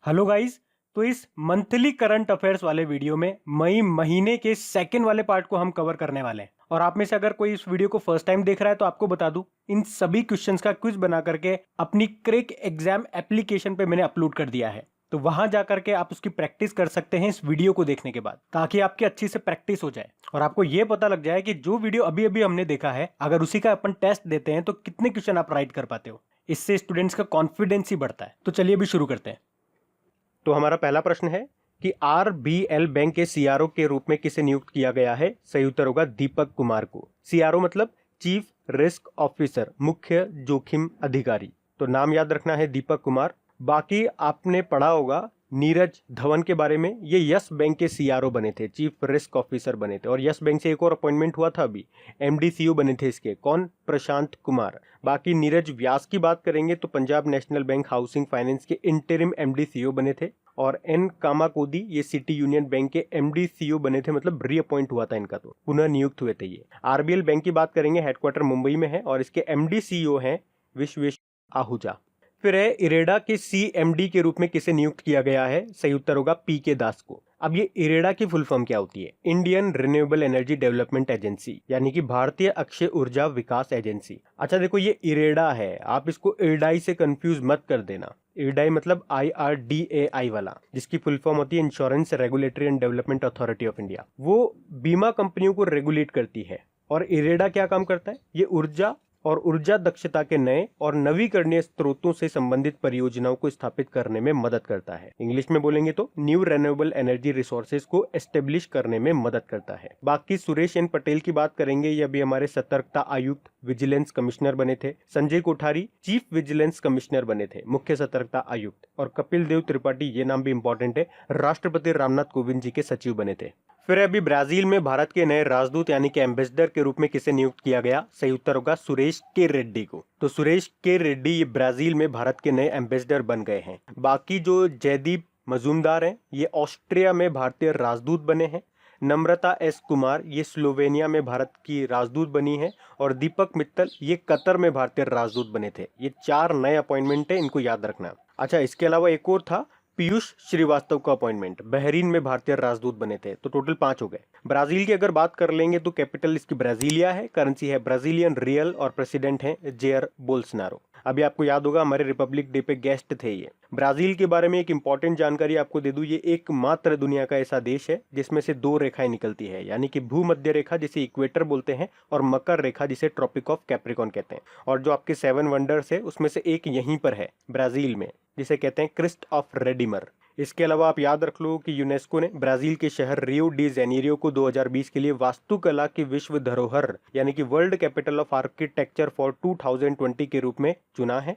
Hello guys. तो इस monthly current affairs वाले वीडियो में मई महीने के सेकंड वाले पार्ट को हम कवर करने वाले हैं। और आप में से अगर कोई इस वीडियो को फर्स्ट टाइम देख रहा है तो आपको बता दूं, इन सभी क्वेश्चंस का क्विज बना करके अपनी क्रेक एग्जाम एप्लीकेशन पे मैंने अपलोड कर दिया है। तो वहां जाकर के आप उसकी प्रैक्टिस कर सकते हैं इस वीडियो को देखने के बाद, ताकि आपकी अच्छी से प्रैक्टिस हो जाए और आपको यह पता लग जाए कि जो वीडियो अभी अभी हमने देखा है अगर उसी का अपन टेस्ट देते हैं तो कितने क्वेश्चन आप राइट कर पाते हो। इससे स्टूडेंट्स का कॉन्फिडेंस ही बढ़ता है। तो चलिए अभी शुरू करते हैं। तो हमारा पहला प्रश्न है कि आरबीएल बैंक के सीआरओ के रूप में किसे नियुक्त किया गया है। सही उत्तर होगा दीपक कुमार को। सीआरओ मतलब चीफ रिस्क ऑफिसर, मुख्य जोखिम अधिकारी। तो नाम याद रखना है दीपक कुमार। बाकी आपने पढ़ा होगा नीरज धवन के बारे में। ये यस बैंक के सीआरओ बने थे, चीफ रिस्क ऑफिसर बने थे। और यस बैंक से एक और अपॉइंटमेंट हुआ था अभी, एमडीसीओ बने थे इसके। कौन? प्रशांत कुमार। बाकी नीरज व्यास की बात करेंगे तो Punjab national bank housing finance के इंटरिम एमडीसीओ बने थे। और एन कामाकोदी ये सिटी यूनियन बैंक के एमडीसीओ बने थे, मतलब रीअपॉइंट हुआ था इनका, तो पुनः नियुक्त हुए थे ये। आरबीएल बैंक की बात करेंगे, हेडक्वार्टर मुंबई में है और इसके एमडीसीओ हैं विश्वेश्वर आहूजा। फिर है इरेडा के सीएमडी के रूप में किसे नियुक्त किया गया है। सही उत्तर होगा पी के दास को। अब ये इरेडा की फुल फॉर्म क्या होती है? Indian renewable energy development agency, यानी कि भारतीय अक्षय ऊर्जा विकास एजेंसी। अच्छा देखो, ये इरेडा है, आप इसको इरडाई से कंफ्यूज मत कर देना। इरडाई मतलब IRDAI वाला, जिसकी फुल फॉर्म होती है insurance regulatory and development authority of India. वो बीमा कंपनियों को रेगुलेट करती है। और इरेडा क्या काम करता है? ये ऊर्जा और ऊर्जा दक्षता के नए और नवीकरणीय स्रोतों से संबंधित परियोजनाओं को स्थापित करने में मदद करता है। इंग्लिश में बोलेंगे तो न्यू रिन्यूएबल एनर्जी रिसोर्सेज को एस्टेब्लिश करने में मदद करता है। बाकी सुरेश एन पटेल की बात करेंगे, ये अभी हमारे सतर्कता आयुक्त, विजिलेंस कमिश्नर बने थे। Sanjay Kothari chief vigilance commissioner बने थे, मुख्य सतर्कता आयुक्त। और कपिल देव त्रिपाठी, ये नाम भी इंपॉर्टेंट है, राष्ट्रपति रामनाथ कोविंद जी के सचिव बने थे। फिर अभी ब्राजील में भारत के नए राजदूत यानी कि एम्बेसडर के रूप में किसे नियुक्त किया गया। सही उत्तर होगा सुरेश के रेड्डी को। तो सुरेश के रेड्डी ये ब्राजील में भारत के नए एम्बेसडर बन गए हैं। बाकी जो जयदीप मजूमदार हैं ये ऑस्ट्रिया में भारतीय राजदूत बने हैं। नम्रता एस कुमार ये स्लोवेनिया में भारत की राजदूत बनी है। और दीपक मित्तल ये कतर में भारतीय राजदूत बने थे। ये 4 नए अपॉइंटमेंट है, इनको याद रखना। अच्छा, इसके अलावा एक और था, पीयूष श्रीवास्तव का अपॉइंटमेंट, बहरीन में भारतीय राजदूत बने थे। तो टोटल 5 हो गए। ब्राजील की अगर बात कर लेंगे तो कैपिटल इसकी ब्राजीलिया है, करेंसी है ब्राजीलियन रियल और प्रेसिडेंट है जेयर बोल्सनारो। अभी आपको याद होगा हमारे रिपब्लिक डे पे गेस्ट थे ये। ब्राजील के बारे में एक इंपॉर्टेंट जानकारी आपको दे दूं, ये एकमात्र दुनिया का ऐसा देश है जिसमें से 2 रेखाएं निकलती है, यानी कि भूमध्य रेखा जिसे इक्वेटर बोलते हैं और मकर रेखा जिसे ट्रॉपिक ऑफ कैप्रिकॉन कहते हैं। और जो आपके 7 वंडर्स है उसमें से एक यहीं पर है ब्राजील में, जिसे कहते हैं क्रिस्ट ऑफ रेडिमर। इसके अलावा आप याद रख लो कि यूनेस्को ने ब्राजील के शहर रियो डी जेनेरियो को 2020 के लिए वास्तुकला की विश्व धरोहर यानी कि world capital of architecture for 2020 के रूप में चुना है।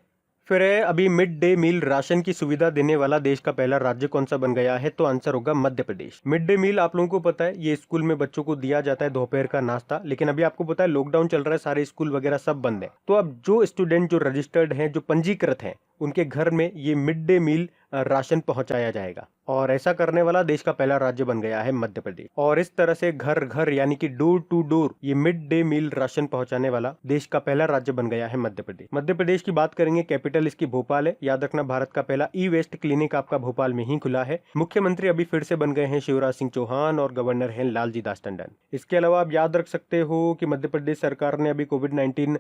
फिर है अभी मिड डे मील राशन की सुविधा देने वाला देश का पहला राज्य कौन सा बन गया है। तो आंसर होगा Madhya Pradesh. Mid day meal आप लोगों को पता है ये स्कूल में बच्चों को दिया जाता है दोपहर का नाश्ता, लेकिन अभी आपको पता है लॉकडाउन चल रहा है, सारे स्कूल वगैरह सब बंद है। तो अब जो स्टूडेंट जो रजिस्टर्ड हैं, जो पंजीकृत हैं, उनके घर में ये मिड डे मील राशन पहुंचाया जाएगा। और ऐसा करने वाला देश का पहला राज्य बन गया है मध्य प्रदेश। और इस तरह से घर घर यानी कि डोर टू डोर ये मिड डे मील राशन पहुंचाने वाला देश का पहला राज्य बन गया है मध्य प्रदेश। मध्य प्रदेश की बात करेंगे, कैपिटल इसकी भोपाल है। याद रखना भारत का पहला ई वेस्ट क्लिनिक आपका भोपाल में ही खुला है। मुख्यमंत्री अभी फिर से बन गए हैं शिवराज सिंह चौहान और गवर्नर हैं लालजी दास टंडन। इसके अलावा आप याद रख सकते हो कि मध्य प्रदेश सरकार ने अभी कोविड-19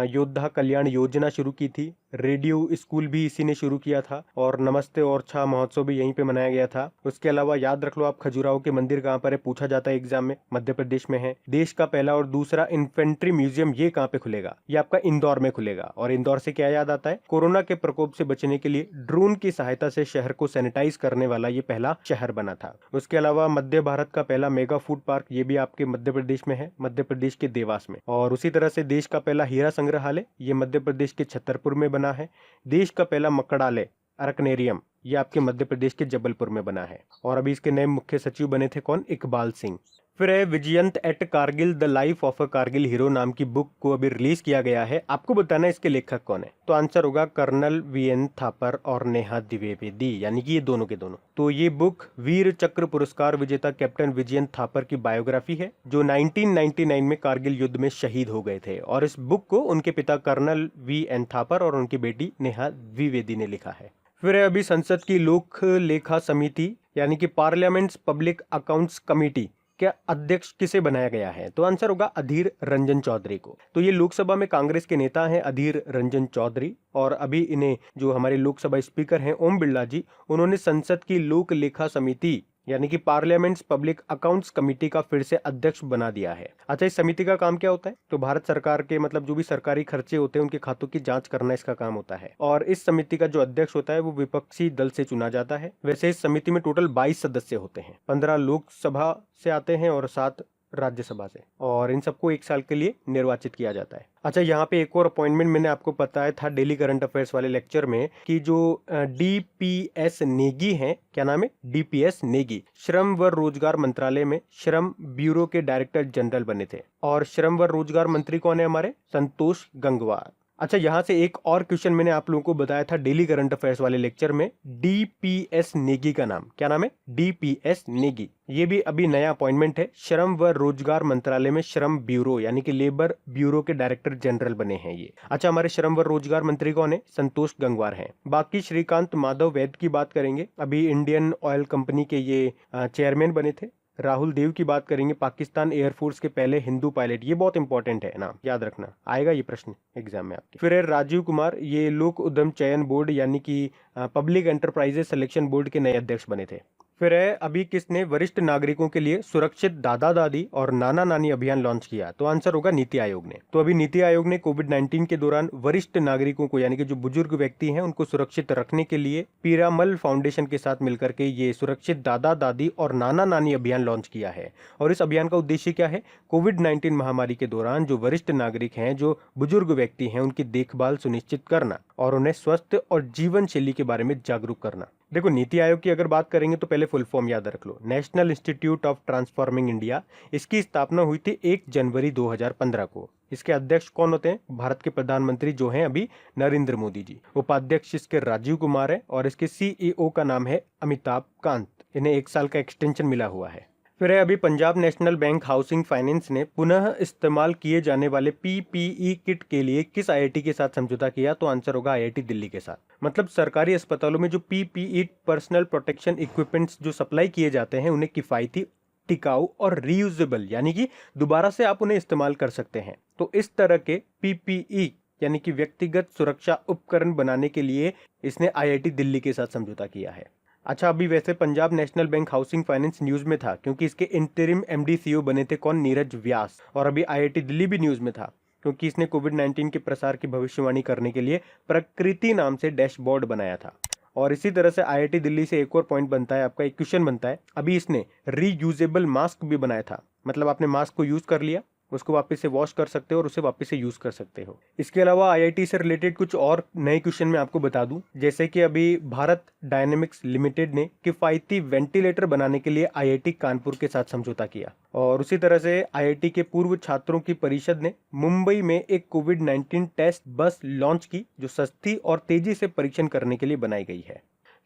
योद्धा कल्याण योजना शुरू की थी। रेडियो स्कूल भी इसी ने शुरू किया था और नमस्ते ओरछा महोत्सव भी यहीं पे मनाया गया था। उसके अलावा याद रख लो आप, खजुराहो के मंदिर कहाँ पर है, पूछा जाता है एग्जाम में, मध्य प्रदेश में है। देश का पहला और दूसरा इन्फेंट्री म्यूजियम ये कहाँ पे खुलेगा? ये आपका इंदौर में खुलेगा। और इंदौर से क्या याद आता है? कोरोना के प्रकोप से बचने के लिए ड्रोन की सहायता से शहर को सैनिटाइज करने वाला ये पहला शहर बना था। उसके अलावा मध्य भारत का पहला मेगा फूड पार्क ये भी आपके मध्य प्रदेश में है, मध्य प्रदेश के देवास में। और उसी तरह से देश का पहला हीरा संग्रहालय ये मध्य प्रदेश के छतरपुर में बना है। देश का पहला मकड़ालय अरकनेरियम ये आपके मध्य प्रदेश के जबलपुर में बना है। और अभी इसके नए मुख्य सचिव बने थे कौन? इकबाल सिंह। फिर है Vijyant at Kargil the life of a Kargil hero नाम की बुक को अभी रिलीज किया गया है। आपको बताना है इसके लेखक कौन है। तो आंसर होगा कर्नल वीएन थापर और नेहा द्विवेदी, यानी कि ये दोनों के दोनों। तो ये बुक वीर चक्र पुरस्कार विजेता कैप्टन विजयंत थापर की बायोग्राफी है, जो 1999 में कारगिल युद्ध में शहीद हो गए थे। और इस बुक को उनके पिता कर्नल वीएन थापर और उनकी बेटी नेहा द्विवेदी ने लिखा है। फिर है अभी संसद की लोक लेखा समिति यानी कि पार्लियामेंट्स पब्लिक अकाउंट्स कमेटी क्या अध्यक्ष किसे बनाया गया है? तो आंसर होगा अधीर रंजन चौधरी को। तो ये लोकसभा में कांग्रेस के नेता हैं अधीर रंजन चौधरी, और अभी इन्हें जो हमारे लोकसभा स्पीकर हैं ओम बिरला जी, उन्होंने संसद की लोक लेखा समिति यानी कि पार्लियामेंट्स पब्लिक अकाउंट्स कमेटी का फिर से अध्यक्ष बना दिया है। अच्छा, इस समिति का काम क्या होता है? तो भारत सरकार के मतलब जो भी सरकारी खर्चे होते हैं उनके खातों की जांच करना इसका काम होता है, और इस समिति का जो अध्यक्ष होता है वो विपक्षी दल से चुना जाता है। वैसे इस समिति में टोटल 22 सदस्य होते हैं, 15 लोकसभा से आते हैं और 7 राज्यसभा से, और इन सबको 1 साल के लिए निर्वाचित किया जाता है। अच्छा, यहाँ पे एक और अपॉइंटमेंट मैंने आपको बताया था डेली करंट अफेयर्स वाले लेक्चर में कि जो डीपीएस नेगी हैं, क्या नाम है? डीपीएस नेगी श्रम व रोजगार मंत्रालय में श्रम ब्यूरो के डायरेक्टर जनरल बने थे, और श्रम व रोजगार मंत्री कौन है? हमारे संतोष गंगवार। अच्छा, यहाँ से एक और क्वेश्चन मैंने आप लोगों को बताया था डेली करंट अफेयर्स वाले लेक्चर में, डीपीएस नेगी का नाम क्या नाम है? डीपीएस नेगी। ये भी अभी नया अपॉइंटमेंट है, श्रम व रोजगार मंत्रालय में श्रम ब्यूरो यानी कि लेबर ब्यूरो के डायरेक्टर जनरल बने हैं ये। अच्छा, हमारे श्रम व रोजगार मंत्री कौन है? संतोष गंगवार हैं। बाकी श्रीकांत माधव वैद की बात करेंगे, अभी इंडियन ऑयल कंपनी के ये चेयरमैन बने थे। राहुल देव की बात करेंगे, पाकिस्तान एयरफोर्स के पहले हिंदू पायलट, ये बहुत इंपॉर्टेंट है ना, याद रखना, आएगा ये प्रश्न एग्जाम में आपके। फिर है राजीव कुमार, ये लोक उद्यम चयन बोर्ड यानी कि पब्लिक एंटरप्राइजेस सिलेक्शन बोर्ड के नए अध्यक्ष बने थे। फिर है अभी किसने वरिष्ठ नागरिकों के लिए सुरक्षित दादा दादी और नाना नानी अभियान लॉन्च किया? तो आंसर होगा नीति आयोग ने। तो अभी नीति आयोग ने कोविड-19 के दौरान वरिष्ठ नागरिकों को यानी कि जो बुजुर्ग व्यक्ति हैं उनको सुरक्षित रखने के लिए पीरामल फाउंडेशन के साथ मिलकर के ये सुरक्षित दादा दादी और नाना नानी अभियान लॉन्च किया है। और इस अभियान का उद्देश्य क्या है? कोविड-19 महामारी के दौरान जो वरिष्ठ नागरिक हैं, जो बुजुर्ग व्यक्ति हैं, उनकी देखभाल सुनिश्चित करना और उन्हें स्वस्थ और जीवन शैली के बारे में जागरूक करना। देखो, नीति आयोग की अगर बात करेंगे तो पहले फुल फॉर्म याद रख लो, national institute of transforming India. इसकी स्थापना हुई थी 1 जनवरी 2015 को। इसके अध्यक्ष कौन होते हैं? भारत के प्रधानमंत्री जो हैं अभी नरेंद्र मोदी जी। उपाध्यक्ष इसके राजीव कुमार है, और इसके सीईओ का नाम है अमिताभ कांत। इन्हें 1 साल का एक्सटेंशन मिला हुआ है। फिर है अभी Punjab national bank housing finance ने पुनः इस्तेमाल किए जाने वाले पीपीई किट के लिए किस आईआईटी के साथ समझौता किया? तो आंसर होगा आईआईटी दिल्ली के साथ। मतलब सरकारी अस्पतालों में जो पीपीई पर्सनल प्रोटेक्शन इक्विपमेंट्स जो सप्लाई किए जाते हैं उन्हें किफायती, टिकाऊ और रीयूजेबल यानी कि दोबारा से आप उन्हें इस्तेमाल कर सकते हैं। तो इस तरह के पीपीई यानी कि व्यक्तिगत सुरक्षा उपकरण बनाने के लिए इसने आईआईटी दिल्ली के साथ समझौता किया है। अच्छा, अभी वैसे Punjab national bank housing finance news में था क्योंकि इसके इंटरिम एमडी सीईओ बने थे कौन? नीरज व्यास। और अभी आईआईटी दिल्ली भी न्यूज में था क्योंकि इसने कोविड-19 के प्रसार की भविष्यवाणी करने के लिए प्रकृति नाम से डैशबोर्ड बनाया था। और इसी तरह से आईआईटी दिल्ली से एक और पॉइंट बनता है, आपका एक क्वेश्चन बनता है, अभी इसने रीयूजेबल मास्क भी बनाया था। मतलब आपने मास्क को यूज कर लिया, उसको वापस से वॉश कर सकते हो और उसे वापस से यूज कर सकते हो। इसके अलावा आईआईटी से रिलेटेड कुछ और नए क्वेश्चन मैं आपको बता दूं, जैसे कि अभी भारत डायनेमिक्स लिमिटेड ने किफायती वेंटिलेटर बनाने के लिए आईआईटी कानपुर के साथ समझौता किया। और उसी तरह से आईआईटी के पूर्व छात्रों की परिषद ने मुंबई में एक कोविड-19 टेस्ट बस लॉन्च की जो सस्ती और तेजी से परीक्षण करने के लिए बनाई गई है।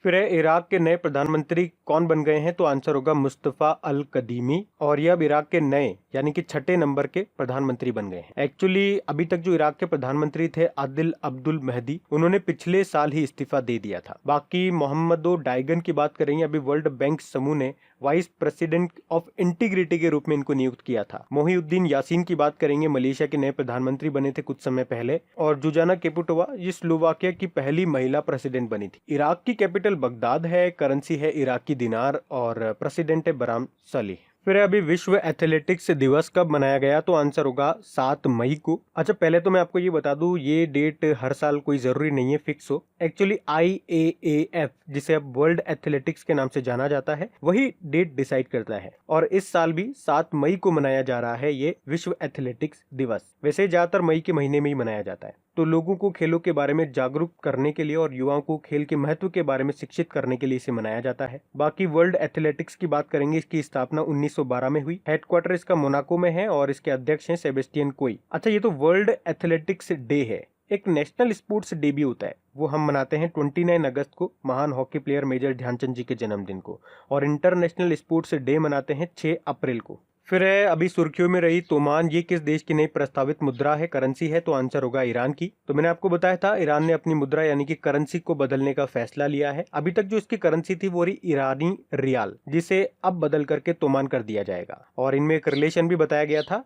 फिर है इराक के नए प्रधानमंत्री कौन बन गए हैं? तो आंसर होगा मुस्तफा अल कदीमी, और ये अब इराक के नए यानी कि 6ठे नंबर के प्रधानमंत्री बन गए हैं। एक्चुअली अभी तक जो इराक के प्रधानमंत्री थे आदिल अब्दुल मेहदी, उन्होंने पिछले साल ही इस्तीफा दे दिया था। बाकी मोहम्मदो डाइगन की बात करेंगे, अभी वर्ल्ड बैंक समूह ने वाइस प्रेसिडेंट ऑफ इंटीग्रिटी के रूप में इनको नियुक्त किया था। मोहिउद्दीन यासीन की बात करेंगे, मलेशिया के नए प्रधानमंत्री बने थे कुछ समय पहले। और जुजाना केपुटोवा ये स्लोवाकिया की पहली महिला प्रेसिडेंट बनी थी। इराक की कैपिटल बगदाद है, करेंसी है इराकी दिनार, और प्रेसिडेंट है बराम सलीह। फिर अभी विश्व एथलेटिक्स दिवस कब मनाया गया? तो आंसर होगा 7 मई को। अच्छा, पहले तो मैं आपको ये बता दूं, ये डेट हर साल कोई जरूरी नहीं है फिक्स हो। एक्चुअली IAAF जिसे अब वर्ल्ड एथलेटिक्स के नाम से जाना जाता है, वही डेट डिसाइड करता है। और इस साल भी 7 मई को मनाया जा रहा है ये विश्व एथलेटिक्स दिवस। वैसे ज्यादातर मई के महीने में ही मनाया जाता है। तो लोगों को खेलों के बारे में जागरूक करने के लिए और युवाओं को खेल के महत्व के बारे में शिक्षित करने के लिए इसे मनाया जाता है। बाकी वर्ल्ड एथलेटिक्स की बात करेंगे, इसकी स्थापना 1912 में हुई। हेडक्वार्टर इसका मोनाको में है और इसके अध्यक्ष हैं सेबेस्टियन कोई। अच्छा, ये तो वर्ल्ड एथलेटिक्स डे है। एक नेशनल स्पोर्ट्स डे भी होता है, वो हम मनाते हैं 29 अगस्त को, महान हॉकी प्लेयर मेजर ध्यानचंद जी के जन्मदिन को। और इंटरनेशनल स्पोर्ट्स डे मनाते हैं 6 अप्रैल को। फिर है अभी सुर्खियों में रही तोमान, ये किस देश की नई प्रस्तावित मुद्रा है, करेंसी है? तो आंसर होगा ईरान की। तो मैंने आपको बताया था ईरान ने अपनी मुद्रा यानी कि करेंसी को बदलने का फैसला लिया है। अभी तक जो इसकी करेंसी थी वो रही ईरानी रियाल, जिसे अब बदल करके तोमान कर दिया जाएगा। और इनमें एक रिलेशन भी बताया गया था,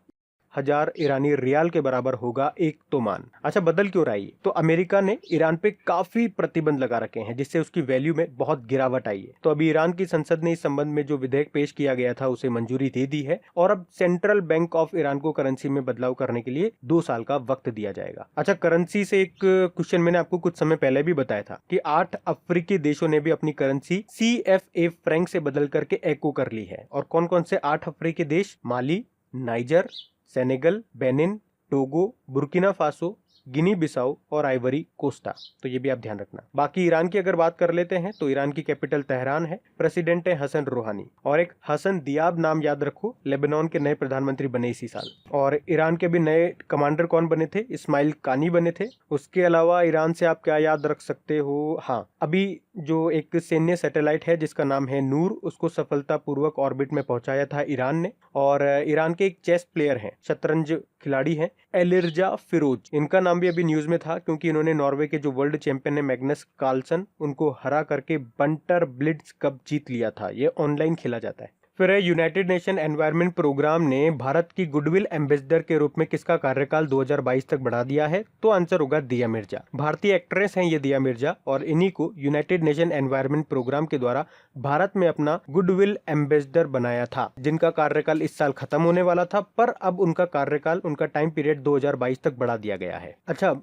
1000 ईरानी रियाल के बराबर होगा एक तोमान। अच्छा, बदल क्यों रहा है? तो अमेरिका ने ईरान पे काफी प्रतिबंध लगा रखे हैं, जिससे उसकी वैल्यू में बहुत गिरावट आई है। तो अभी ईरान की संसद ने इस संबंध में जो विधेयक पेश किया गया था उसे मंजूरी दे दी है, और अब सेंट्रल बैंक ऑफ ईरान को करेंसी में बदलाव करने के लिए 2 साल का वक्त दिया जाएगा। अच्छा, करेंसी से एक क्वेश्चन मैंने आपको कुछ समय पहले भी बताया था कि 8 अफ्रीकी देशों ने भी अपनी करेंसी CFA फ्रैंक से बदल करके एको कर ली है। और कौन कौन से 8 अफ्रीकी देश? Mali, Niger, Senegal, Benin, Togo, Burkina Faso, Guinea Bissau और आइवरी कोस्टा। तो ये भी आप ध्यान रखना। बाकी ईरान की अगर बात कर लेते हैं तो ईरान की कैपिटल तेहरान है, प्रेसिडेंट है हसन रूहानी, और एक हसन दियाब नाम याद रखो, लेबनान के नए प्रधानमंत्री बने इसी साल। और ईरान के भी नए कमांडर कौन बने थे? इस्माइल कानी बने थे। उसके अलावा ईरान से आप क्या याद रख सकते हो? हाँ, अभी जो एक सैन्य सैटेलाइट है जिसका नाम है नूर, उसको सफलतापूर्वक ऑर्बिट में पहुंचाया था ईरान ने। और ईरान के एक चेस प्लेयर हैं, शतरंज खिलाड़ी हैं, एलिरजा फिरोज। इनका नाम भी अभी न्यूज में था क्योंकि इन्होंने नॉर्वे के जो वर्ल्ड चैंपियन है मैग्नस कार्लसन, उनको हरा करके बंटर ब्लिट्ज कप जीत लिया था। ये ऑनलाइन खेला जाता है। फिर है यूनाइटेड नेशन एनवायरनमेंट प्रोग्राम ने भारत की गुडविल एम्बेसडर के रूप में किसका कार्यकाल 2022 तक बढ़ा दिया है? तो आंसर होगा दिया मिर्जा। भारतीय एक्ट्रेस हैं ये दिया मिर्जा, और इन्हीं को यूनाइटेड नेशन एनवायरनमेंट प्रोग्राम के द्वारा भारत में अपना गुडविल एम्बेसडर बनाया था, जिनका कार्यकाल इस साल खत्म होने वाला था, पर अब उनका कार्यकाल, उनका टाइम पीरियड 2022 तक बढ़ा दिया गया है। अच्छा,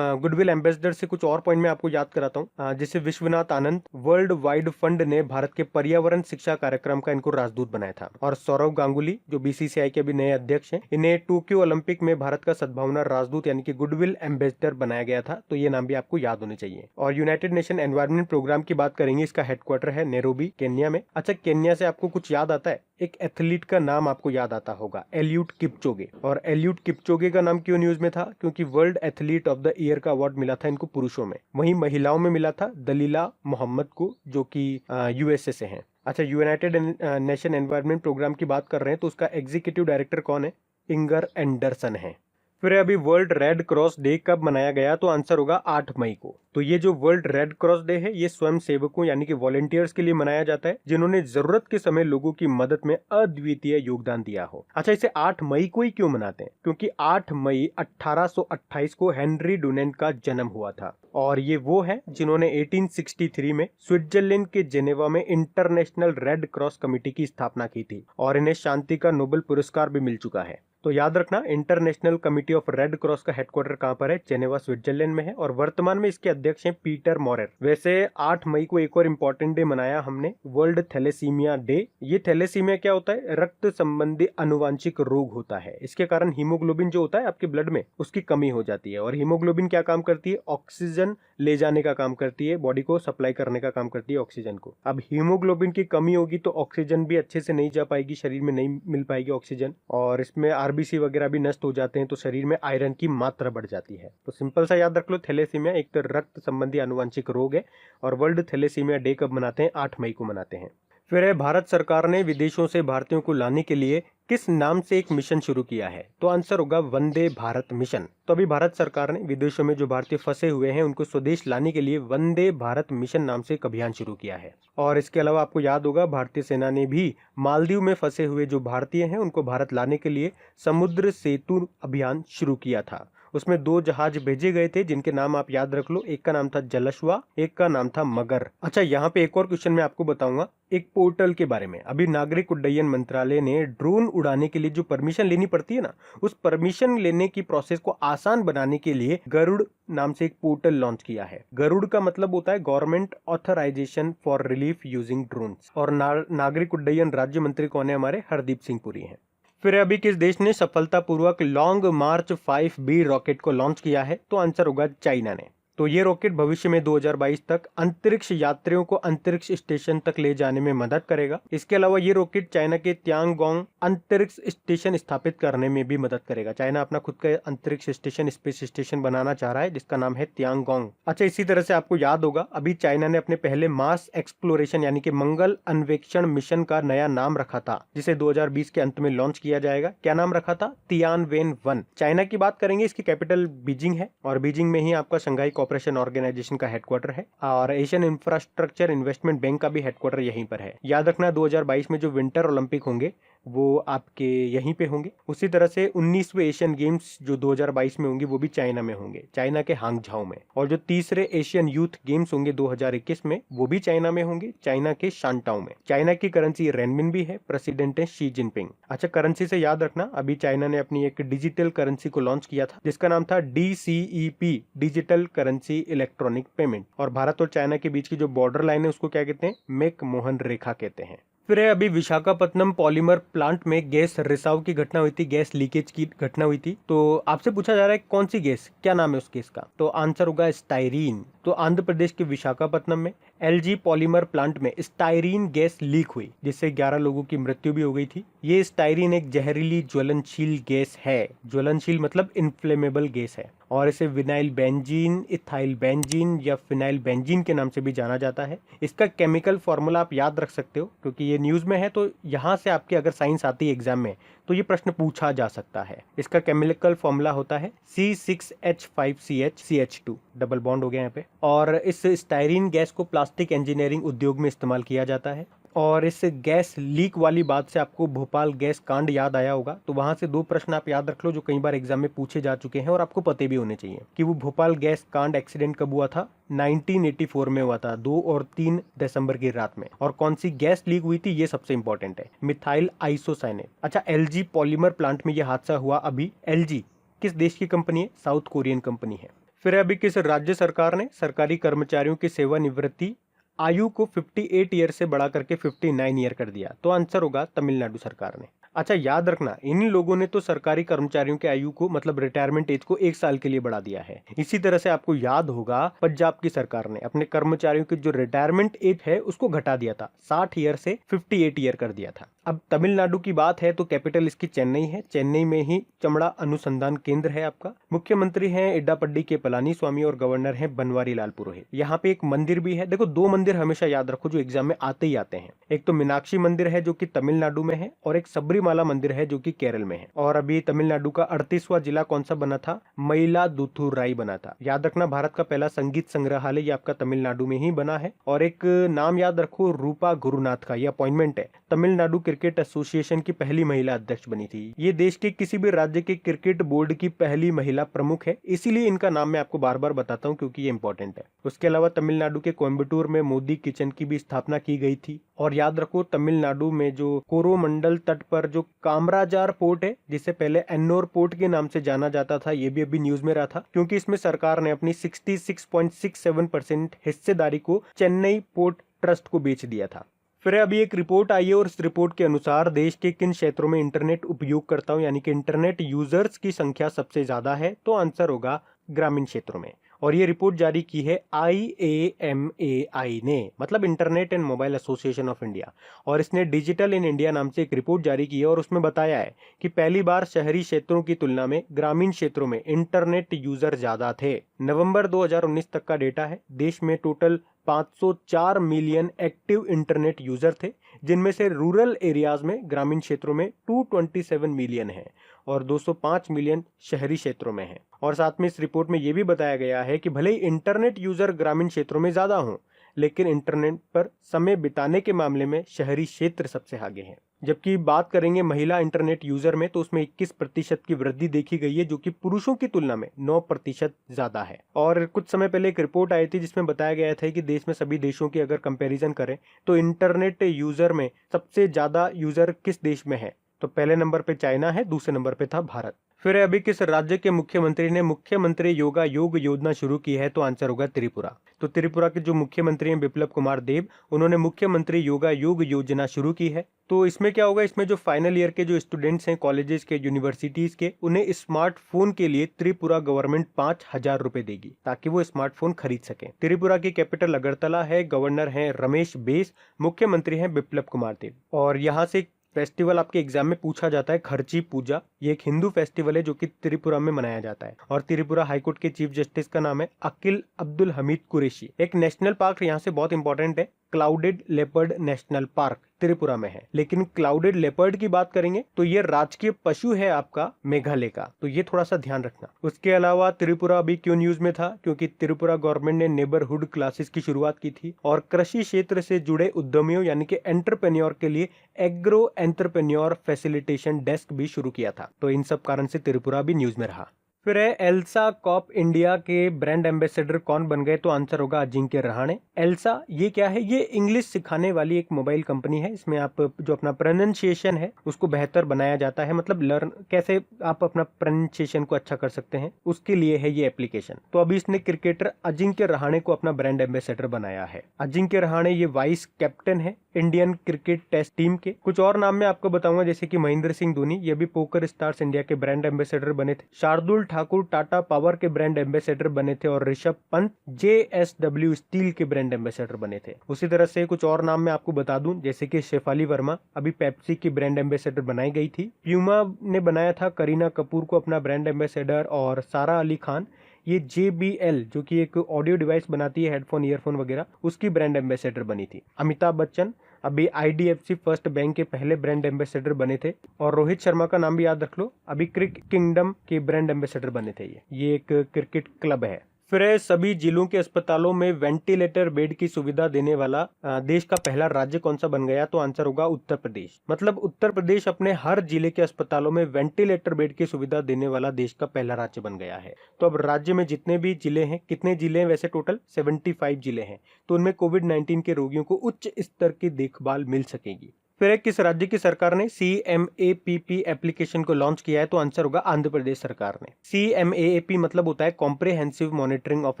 गुडविल एम्बेसडर से कुछ और पॉइंट मैं आपको याद कराता हूँ। जैसे Vishwanath Anand world wide fund ने भारत के पर्यावरण शिक्षा कार्यक्रम का इनको राजदूत बनाया था। और सौरव गांगुली जो BCCI के भी नए अध्यक्ष हैं, इन्हें टोक्यो ओलंपिक में भारत का सद्भावना राजदूत यानी कि गुडविल एम्बेसडर बनाया गया था। तो ये नाम भी आपको याद होने चाहिए। और यूनाइटेड नेशन एनवायरनमेंट प्रोग्राम की बात करेंगे, इसका हेडक्वार्टर है नैरोबी, केन्या में। अच्छा, केन्या से आपको कुछ याद आता है? एक एथलीट का नाम आपको याद आता होगा, एलियूड किपचोगे। और एलियूड किपचोगे का नाम क्यों न्यूज में था? क्योंकि world athlete of the year का अवार्ड मिला था इनको पुरुषों में, वहीं महिलाओं में मिला था दलीला मोहम्मद को, जो कि USA से हैं। अच्छा, यूनाइटेड नेशन एनवायरनमेंट प्रोग्राम की बात कर रहे हैं तो उसका एग्जीक्यूटिव डायरेक्टर कौन है? इंगर एंडरसन है। फिर अभी वर्ल्ड रेड क्रॉस डे कब मनाया गया? तो आंसर होगा 8 मई को। तो ये जो वर्ल्ड रेड क्रॉस डे है ये स्वयं सेवकों यानी कि वॉलंटियर्स के लिए मनाया जाता है, जिन्होंने जरूरत के समय लोगों की मदद में अद्वितीय योगदान दिया हो। अच्छा, इसे 8 मई को ही क्यों मनाते हैं? क्योंकि 8 मई 1828 को हेनरी डुनेंट का जन्म हुआ था, और ये वो है जिन्होंने 1863 में स्विट्जरलैंड के जेनेवा में इंटरनेशनल रेड क्रॉस कमेटी की स्थापना की थी, और इन्हें शांति का नोबेल पुरस्कार भी मिल चुका है। तो याद रखना, international committee of red cross का हेडक्वार्टर कहां पर है? जेनेवा, स्विट्जरलैंड में है, और वर्तमान में इसके अध्यक्ष हैं पीटर मॉरेर। वैसे 8 मई को एक और इम्पोर्टेंट डे मनाया हमने, वर्ल्ड थैलेसीमिया डे। ये थैलेसीमिया क्या होता है? रक्त संबंधी अनुवांशिक रोग होता है। इसके कारण हीमोग्लोबिन जो होता है आपके ब्लड में, उसकी कमी हो जाती है। और हीमोग्लोबिन क्या काम करती है? ऑक्सीजन ले जाने का काम करती है, बॉडी को सप्लाई करने का काम करती है ऑक्सीजन को। अब हीमोग्लोबिन की कमी होगी तो ऑक्सीजन भी अच्छे से नहीं जा पाएगी, शरीर में नहीं मिल पाएगी ऑक्सीजन, और इसमें RBC वगैरह भी नष्ट हो जाते हैं, तो शरीर में आयरन की मात्रा बढ़ जाती है। तो सिंपल सा याद रख लो, थैलेसीमिया एक तो रक्त संबंधी आनुवंशिक रोग है। और वर्ल्ड थैलेसीमिया डे कब मनाते हैं? 8 मई को मनाते हैं। फिर है भारत सरकार ने विदेशों से भारतीयों को लाने के लिए किस नाम से एक मिशन शुरू किया है? तो आंसर होगा वंदे भारत मिशन। तो अभी भारत सरकार ने विदेशों में जो भारतीय फंसे हुए हैं उनको स्वदेश लाने के लिए वंदे भारत मिशन नाम से एक अभियान शुरू किया है। और इसके अलावा आपको याद होगा भारतीय सेना ने भी मालदीव में फंसे हुए जो भारतीय हैं उनको भारत लाने के लिए समुद्र सेतु अभियान शुरू किया था। उसमें 2 जहाज भेजे गए थे जिनके नाम आप याद रख लो, एक का नाम था जलश्वा, एक का नाम था मगर। अच्छा, यहाँ पे एक और क्वेश्चन मैं आपको बताऊंगा एक पोर्टल के बारे में। अभी नागरिक उड्डयन मंत्रालय ने ड्रोन उड़ाने के लिए जो परमिशन लेनी पड़ती है ना, उस परमिशन लेने की प्रोसेस को आसान बनाने के लिए गरुड़ नाम से एक पोर्टल लॉन्च किया है। गरुड़ का मतलब होता है government authorisation for relief using drones. और नागरिक उड्डयन राज्य मंत्री कौन है? हमारे हरदीप सिंह पुरी हैं। फिर अभी किस देश ने सफलतापूर्वक लॉन्ग मार्च 5B रॉकेट को लॉन्च किया है? तो आंसर होगा चाइना ने। तो ये रॉकेट भविष्य में 2022 तक अंतरिक्ष यात्रियों को अंतरिक्ष स्टेशन तक ले जाने में मदद करेगा। इसके अलावा ये रॉकेट चाइना के तियांगोंग अंतरिक्ष स्टेशन स्थापित करने में भी मदद करेगा। चाइना अपना खुद का अंतरिक्ष स्टेशन, स्पेस स्टेशन बनाना चाह रहा है जिसका नाम है तियांगोंग। अच्छा, इसी तरह से आपको याद होगा अभी चाइना ने अपने पहले मार्स एक्सप्लोरेशन यानी कि मंगल अन्वेषण मिशन का नया नाम रखा था, जिसे 2020 के अंत में लॉन्च किया जाएगा। क्या नाम रखा था? तियानवेन-1। चाइना की बात करेंगे, इसकी कैपिटल बीजिंग है और बीजिंग में ही आपका शंघाई कोऑपरेशन ऑर्गेनाइजेशन का हेडक्वार्टर है और एशियन इंफ्रास्ट्रक्चर इन्वेस्टमेंट बैंक का भी हेडक्वार्टर यहीं पर है। याद रखना 2022 में जो विंटर ओलंपिक होंगे वो आपके यहीं पे होंगे। उसी तरह से 19वें एशियन गेम्स जो 2022 में होंगे वो भी चाइना में होंगे, चाइना के हांगझाओ में। और जो तीसरे एशियन यूथ गेम्स होंगे 2021 में वो भी चाइना में होंगे, चाइना के शांटाओ में। चाइना की करेंसी रेनमिन भी है, प्रेसिडेंट है शी जिनपिंग। अच्छा, करेंसी से याद रखना अभी चाइना ने अपनी एक डिजिटल करेंसी को लॉन्च किया था जिसका नाम था DCEP, digital currency electronic payment. और भारत और चाइना के बीच की जो बॉर्डर लाइन है उसको क्या कहते हैं? मैक-मोहन रेखा कहते हैं। फिर अभी विशाखापत्तनम पॉलीमर प्लांट में गैस रिसाव की घटना हुई थी, गैस लीकेज की घटना हुई थी। तो आपसे पूछा जा रहा है कौन सी गैस, क्या नाम है उस गैस का? तो आंसर होगा स्टाइरीन। तो आंध्र प्रदेश के विशाखापत्तनम में LG पॉलीमर प्लांट में स्टाइरीन गैस लीक हुई जिससे 11 लोगों की मृत्यु भी हो गई थी। ये स्टाइरीन एक जहरीली ज्वलनशील गैस है, ज्वलनशील मतलब इनफ्लेमेबल गैस है और इसे विनाइल बेंजीन, इथाइल बेंजीन या फिनाइल बेंजीन के नाम से भी जाना जाता है। इसका केमिकल फॉर्मूला आप याद रख सकते हो क्योंकि ये न्यूज में है, तो यहाँ से आपके अगर साइंस आती है एग्जाम में तो ये प्रश्न पूछा जा सकता है। इसका केमिकल फॉर्मूला होता है C6H5CH2, डबल बॉन्ड हो गया यहाँ पे। और इस स्टाइरीन गैस को प्लास्टिक इंजीनियरिंग उद्योग में इस्तेमाल किया जाता है। और इस गैस लीक वाली बात से आपको भोपाल गैस कांड याद आया होगा, तो वहां से 2 प्रश्न आप याद रख लो जो कई बार एग्जाम में पूछे जा चुके हैं और आपको पते भी होने चाहिए कि वो भोपाल गैस कांड एक्सीडेंट कब हुआ था? 1984 में हुआ था, 2 और 3 दिसंबर की रात में। और कौन सी गैस लीक हुई थी ये सबसे इंपॉर्टेंट है, मिथाइल आइसोसाइनेट। अच्छा, LG पॉलीमर प्लांट में ये हादसा हुआ। अभी LG किस देश की कंपनी है? साउथ कोरियन कंपनी है। फिर अभी किस राज्य सरकार ने सरकारी कर्मचारियों की सेवानिवृत्ति आयु को 58 ईयर से बढ़ा करके 59 ईयर कर दिया? तो आंसर होगा तमिलनाडु सरकार ने। अच्छा, याद रखना इन लोगों ने तो सरकारी कर्मचारियों के आयु को मतलब रिटायरमेंट एज को 1 साल के लिए बढ़ा दिया है। इसी तरह से आपको याद होगा पंजाब की सरकार ने अपने कर्मचारियों की जो रिटायरमेंट एज है उसको घटा दिया था, 60 ईयर से 58 ईयर कर दिया था। अब तमिलनाडु की बात है तो कैपिटल इसकी चेन्नई है, चेन्नई में ही चमड़ा अनुसंधान केंद्र है आपका। मुख्यमंत्री हैं इड्डापड्डी के पलानीस्वामी और गवर्नर हैं बनवारी लाल पुरोहित। यहाँ पे एक मंदिर भी है, देखो 2 मंदिर हमेशा याद रखो जो एग्जाम में आते ही आते हैं। एक तो मीनाक्षी मंदिर है जो कि तमिलनाडु में है और एक सबरीमाला मंदिर है जो कि केरल में है। और अभी तमिलनाडु का 38वां जिला कौन सा बना था? मयिलादुथुराई बना था। याद रखना भारत का पहला संगीत संग्रहालय ये आपका तमिलनाडु में ही बना है। और एक नाम याद रखो, रूपा गुरुनाथ का ये अपॉइंटमेंट है, तमिलनाडु क्रिकेट एसोसिएशन की पहली महिला अध्यक्ष बनी थी। ये देश के किसी भी राज्य के क्रिकेट बोर्ड की पहली महिला प्रमुख है, इसीलिए इनका नाम मैं आपको बार बार बताता हूँ क्योंकि ये इंपॉर्टेंट है। उसके अलावा तमिलनाडु के कोयम्बटूर में मोदी किचन की भी स्थापना की गई थी। और याद रखो तमिलनाडु में जो कोरोमंडल तट पर जो कामराजार पोर्ट है जिसे पहले एन्नोर पोर्ट के नाम से जाना जाता था, ये भी अभी न्यूज में रहा था क्योंकि इसमें सरकार ने अपनी 66.67% हिस्सेदारी को चेन्नई पोर्ट ट्रस्ट को बेच दिया था। फिर अभी एक रिपोर्ट आई है और इस रिपोर्ट के अनुसार देश के किन क्षेत्रों में इंटरनेट उपयोगकर्ताओं यानी कि इंटरनेट यूजर्स की संख्या सबसे ज्यादा है? तो आंसर होगा ग्रामीण क्षेत्रों में। और ये रिपोर्ट जारी की है IAMAI ने, मतलब internet and mobile association of India. और इसने डिजिटल इन इंडिया नाम से एक रिपोर्ट जारी की है और उसमें बताया है कि पहली बार शहरी क्षेत्रों की तुलना में ग्रामीण क्षेत्रों में इंटरनेट यूजर ज्यादा थे। नवंबर 2019 तक का डेटा है। देश में total 504 million active internet user थे, जिनमें से रूरल एरियाज में ग्रामीण क्षेत्रों में 227 मिलियन है और 205 मिलियन शहरी क्षेत्रों में है। और साथ में इस रिपोर्ट में यह भी बताया गया है कि भले ही इंटरनेट यूजर ग्रामीण क्षेत्रों में ज्यादा हों, लेकिन इंटरनेट पर समय बिताने के मामले में शहरी क्षेत्र सबसे आगे हैं। जबकि बात करेंगे महिला इंटरनेट यूजर में तो उसमें 21% की वृद्धि देखी गई है, जो कि पुरुषों की तुलना में 9% ज्यादा है। और कुछ समय पहले एक रिपोर्ट आई थी जिसमें बताया गया था कि देश में सभी देशों की अगर कंपैरिजन करें तो इंटरनेट यूजर में सबसे ज्यादा यूजर किस देश में है? तो पहले नंबर पे चाइना है, दूसरे नंबर पे था भारत। फिर अभी किस राज्य के मुख्यमंत्री ने मुख्यमंत्री योगा योग योजना शुरू की है? तो आंसर होगा त्रिपुरा। तो त्रिपुरा के जो मुख्यमंत्री हैं बिप्लब कुमार देब, उन्होंने मुख्यमंत्री योगा योग योजना शुरू की है। तो इसमें क्या होगा, इसमें जो फाइनल ईयर के जो स्टूडेंट्स हैं कॉलेजेस के, यूनिवर्सिटीज के, उन्हें स्मार्टफोन के लिए त्रिपुरा गवर्नमेंट 5,000 रुपए देगी ताकि वो स्मार्टफोन खरीद सकें। त्रिपुरा की कैपिटल अगरतला है, गवर्नर हैं रमेश बैस, मुख्यमंत्री हैं बिप्लब कुमार देब। और यहाँ से फेस्टिवल आपके एग्जाम में पूछा जाता है, खर्ची पूजा। ये एक हिंदू फेस्टिवल है जो कि त्रिपुरा में मनाया जाता है। और त्रिपुरा हाईकोर्ट के चीफ जस्टिस का नाम है अकिल अब्दुल हमीद कुरैशी। एक नेशनल पार्क यहाँ से बहुत इंपॉर्टेंट है, clouded leopard national park Tripura में है। लेकिन क्लाउडेड लेपर्ड की बात करेंगे तो ये राजकीय पशु है आपका मेघालय का, तो ये थोड़ा सा ध्यान रखना। उसके अलावा त्रिपुरा अभी क्यों न्यूज में था, क्योंकि त्रिपुरा गवर्नमेंट ने नेबरहुड क्लासेस की शुरुआत की थी और कृषि क्षेत्र से जुड़े उद्यमियों यानी कि एंटरप्रेन्योर के लिए एग्रो एंटरप्रेन्योर फैसिलिटेशन डेस्क भी शुरू किया था। तो इन सब कारण से त्रिपुरा भी न्यूज में रहा। फिर है एल्सा कॉप इंडिया के ब्रांड एम्बेसडर कौन बन गए? तो आंसर होगा अजिंक्य रहाणे। एल्सा ये क्या है? ये इंग्लिश सिखाने वाली एक मोबाइल कंपनी है। इसमें आप जो अपना प्रोनाउंसिएशन है उसको बेहतर बनाया जाता है, मतलब लर्न कैसे आप अपना प्रोनाउंसिएशन को अच्छा कर सकते हैं उसके लिए है ये एप्लीकेशन। तो अभी इसने क्रिकेटर अजिंक्य रहाणे को अपना ब्रांड एम्बेसडर बनाया है। अजिंक्य रहाणे ये वाइस कैप्टन है इंडियन क्रिकेट टेस्ट टीम के। कुछ और नाम मैं आपको बताऊंगा, जैसे कि महेंद्र सिंह धोनी, ये भी पोकर स्टार्स इंडिया के ब्रांड एम्बेसडर बने थे। शार्दुल ठाकुर टाटा पावर के ब्रांड एम्बेसडर बने थे और ऋषभ पंत JSW स्टील के ब्रांड एम्बेसडर बने थे। उसी तरह से कुछ और नाम मैं आपको बता दूं, जैसे कि शेफाली वर्मा अभी पेप्सी की ब्रांड एम्बेसडर बनाई गई थी। प्यूमा ने बनाया था करीना कपूर को अपना ब्रांड एम्बेसडर, और सारा अली खान ये JBL जो कि एक ऑडियो डिवाइस बनाती है, हेडफोन ईयरफोन वगैरह, उसकी ब्रांड एम्बेसडर बनी थी। अमिताभ बच्चन अभी IDFC फर्स्ट बैंक के पहले ब्रांड एम्बेसडर बने थे। और रोहित शर्मा का नाम भी याद रख लो, अभी क्रिकेट किंगडम के ब्रांड एम्बेसडर बने थे। ये एक क्रिकेट क्लब है। फिर सभी जिलों के अस्पतालों में वेंटिलेटर बेड की सुविधा देने वाला देश का पहला राज्य कौन सा बन गया? तो आंसर होगा उत्तर प्रदेश। मतलब उत्तर प्रदेश अपने हर जिले के अस्पतालों में वेंटिलेटर बेड की सुविधा देने वाला देश का पहला राज्य बन गया है। तो अब राज्य में जितने भी जिले हैं, कितने जिले हैं वैसे? टोटल 75 जिले हैं। तो उनमें कोविड-19 के रोगियों को उच्च स्तर की देखभाल मिल सकेगी। फिर किस राज्य की सरकार ने CMAPP एप्लीकेशन को लॉन्च किया है? तो आंसर होगा आंध्र प्रदेश सरकार ने। CMAPP मतलब होता है comprehensive monitoring of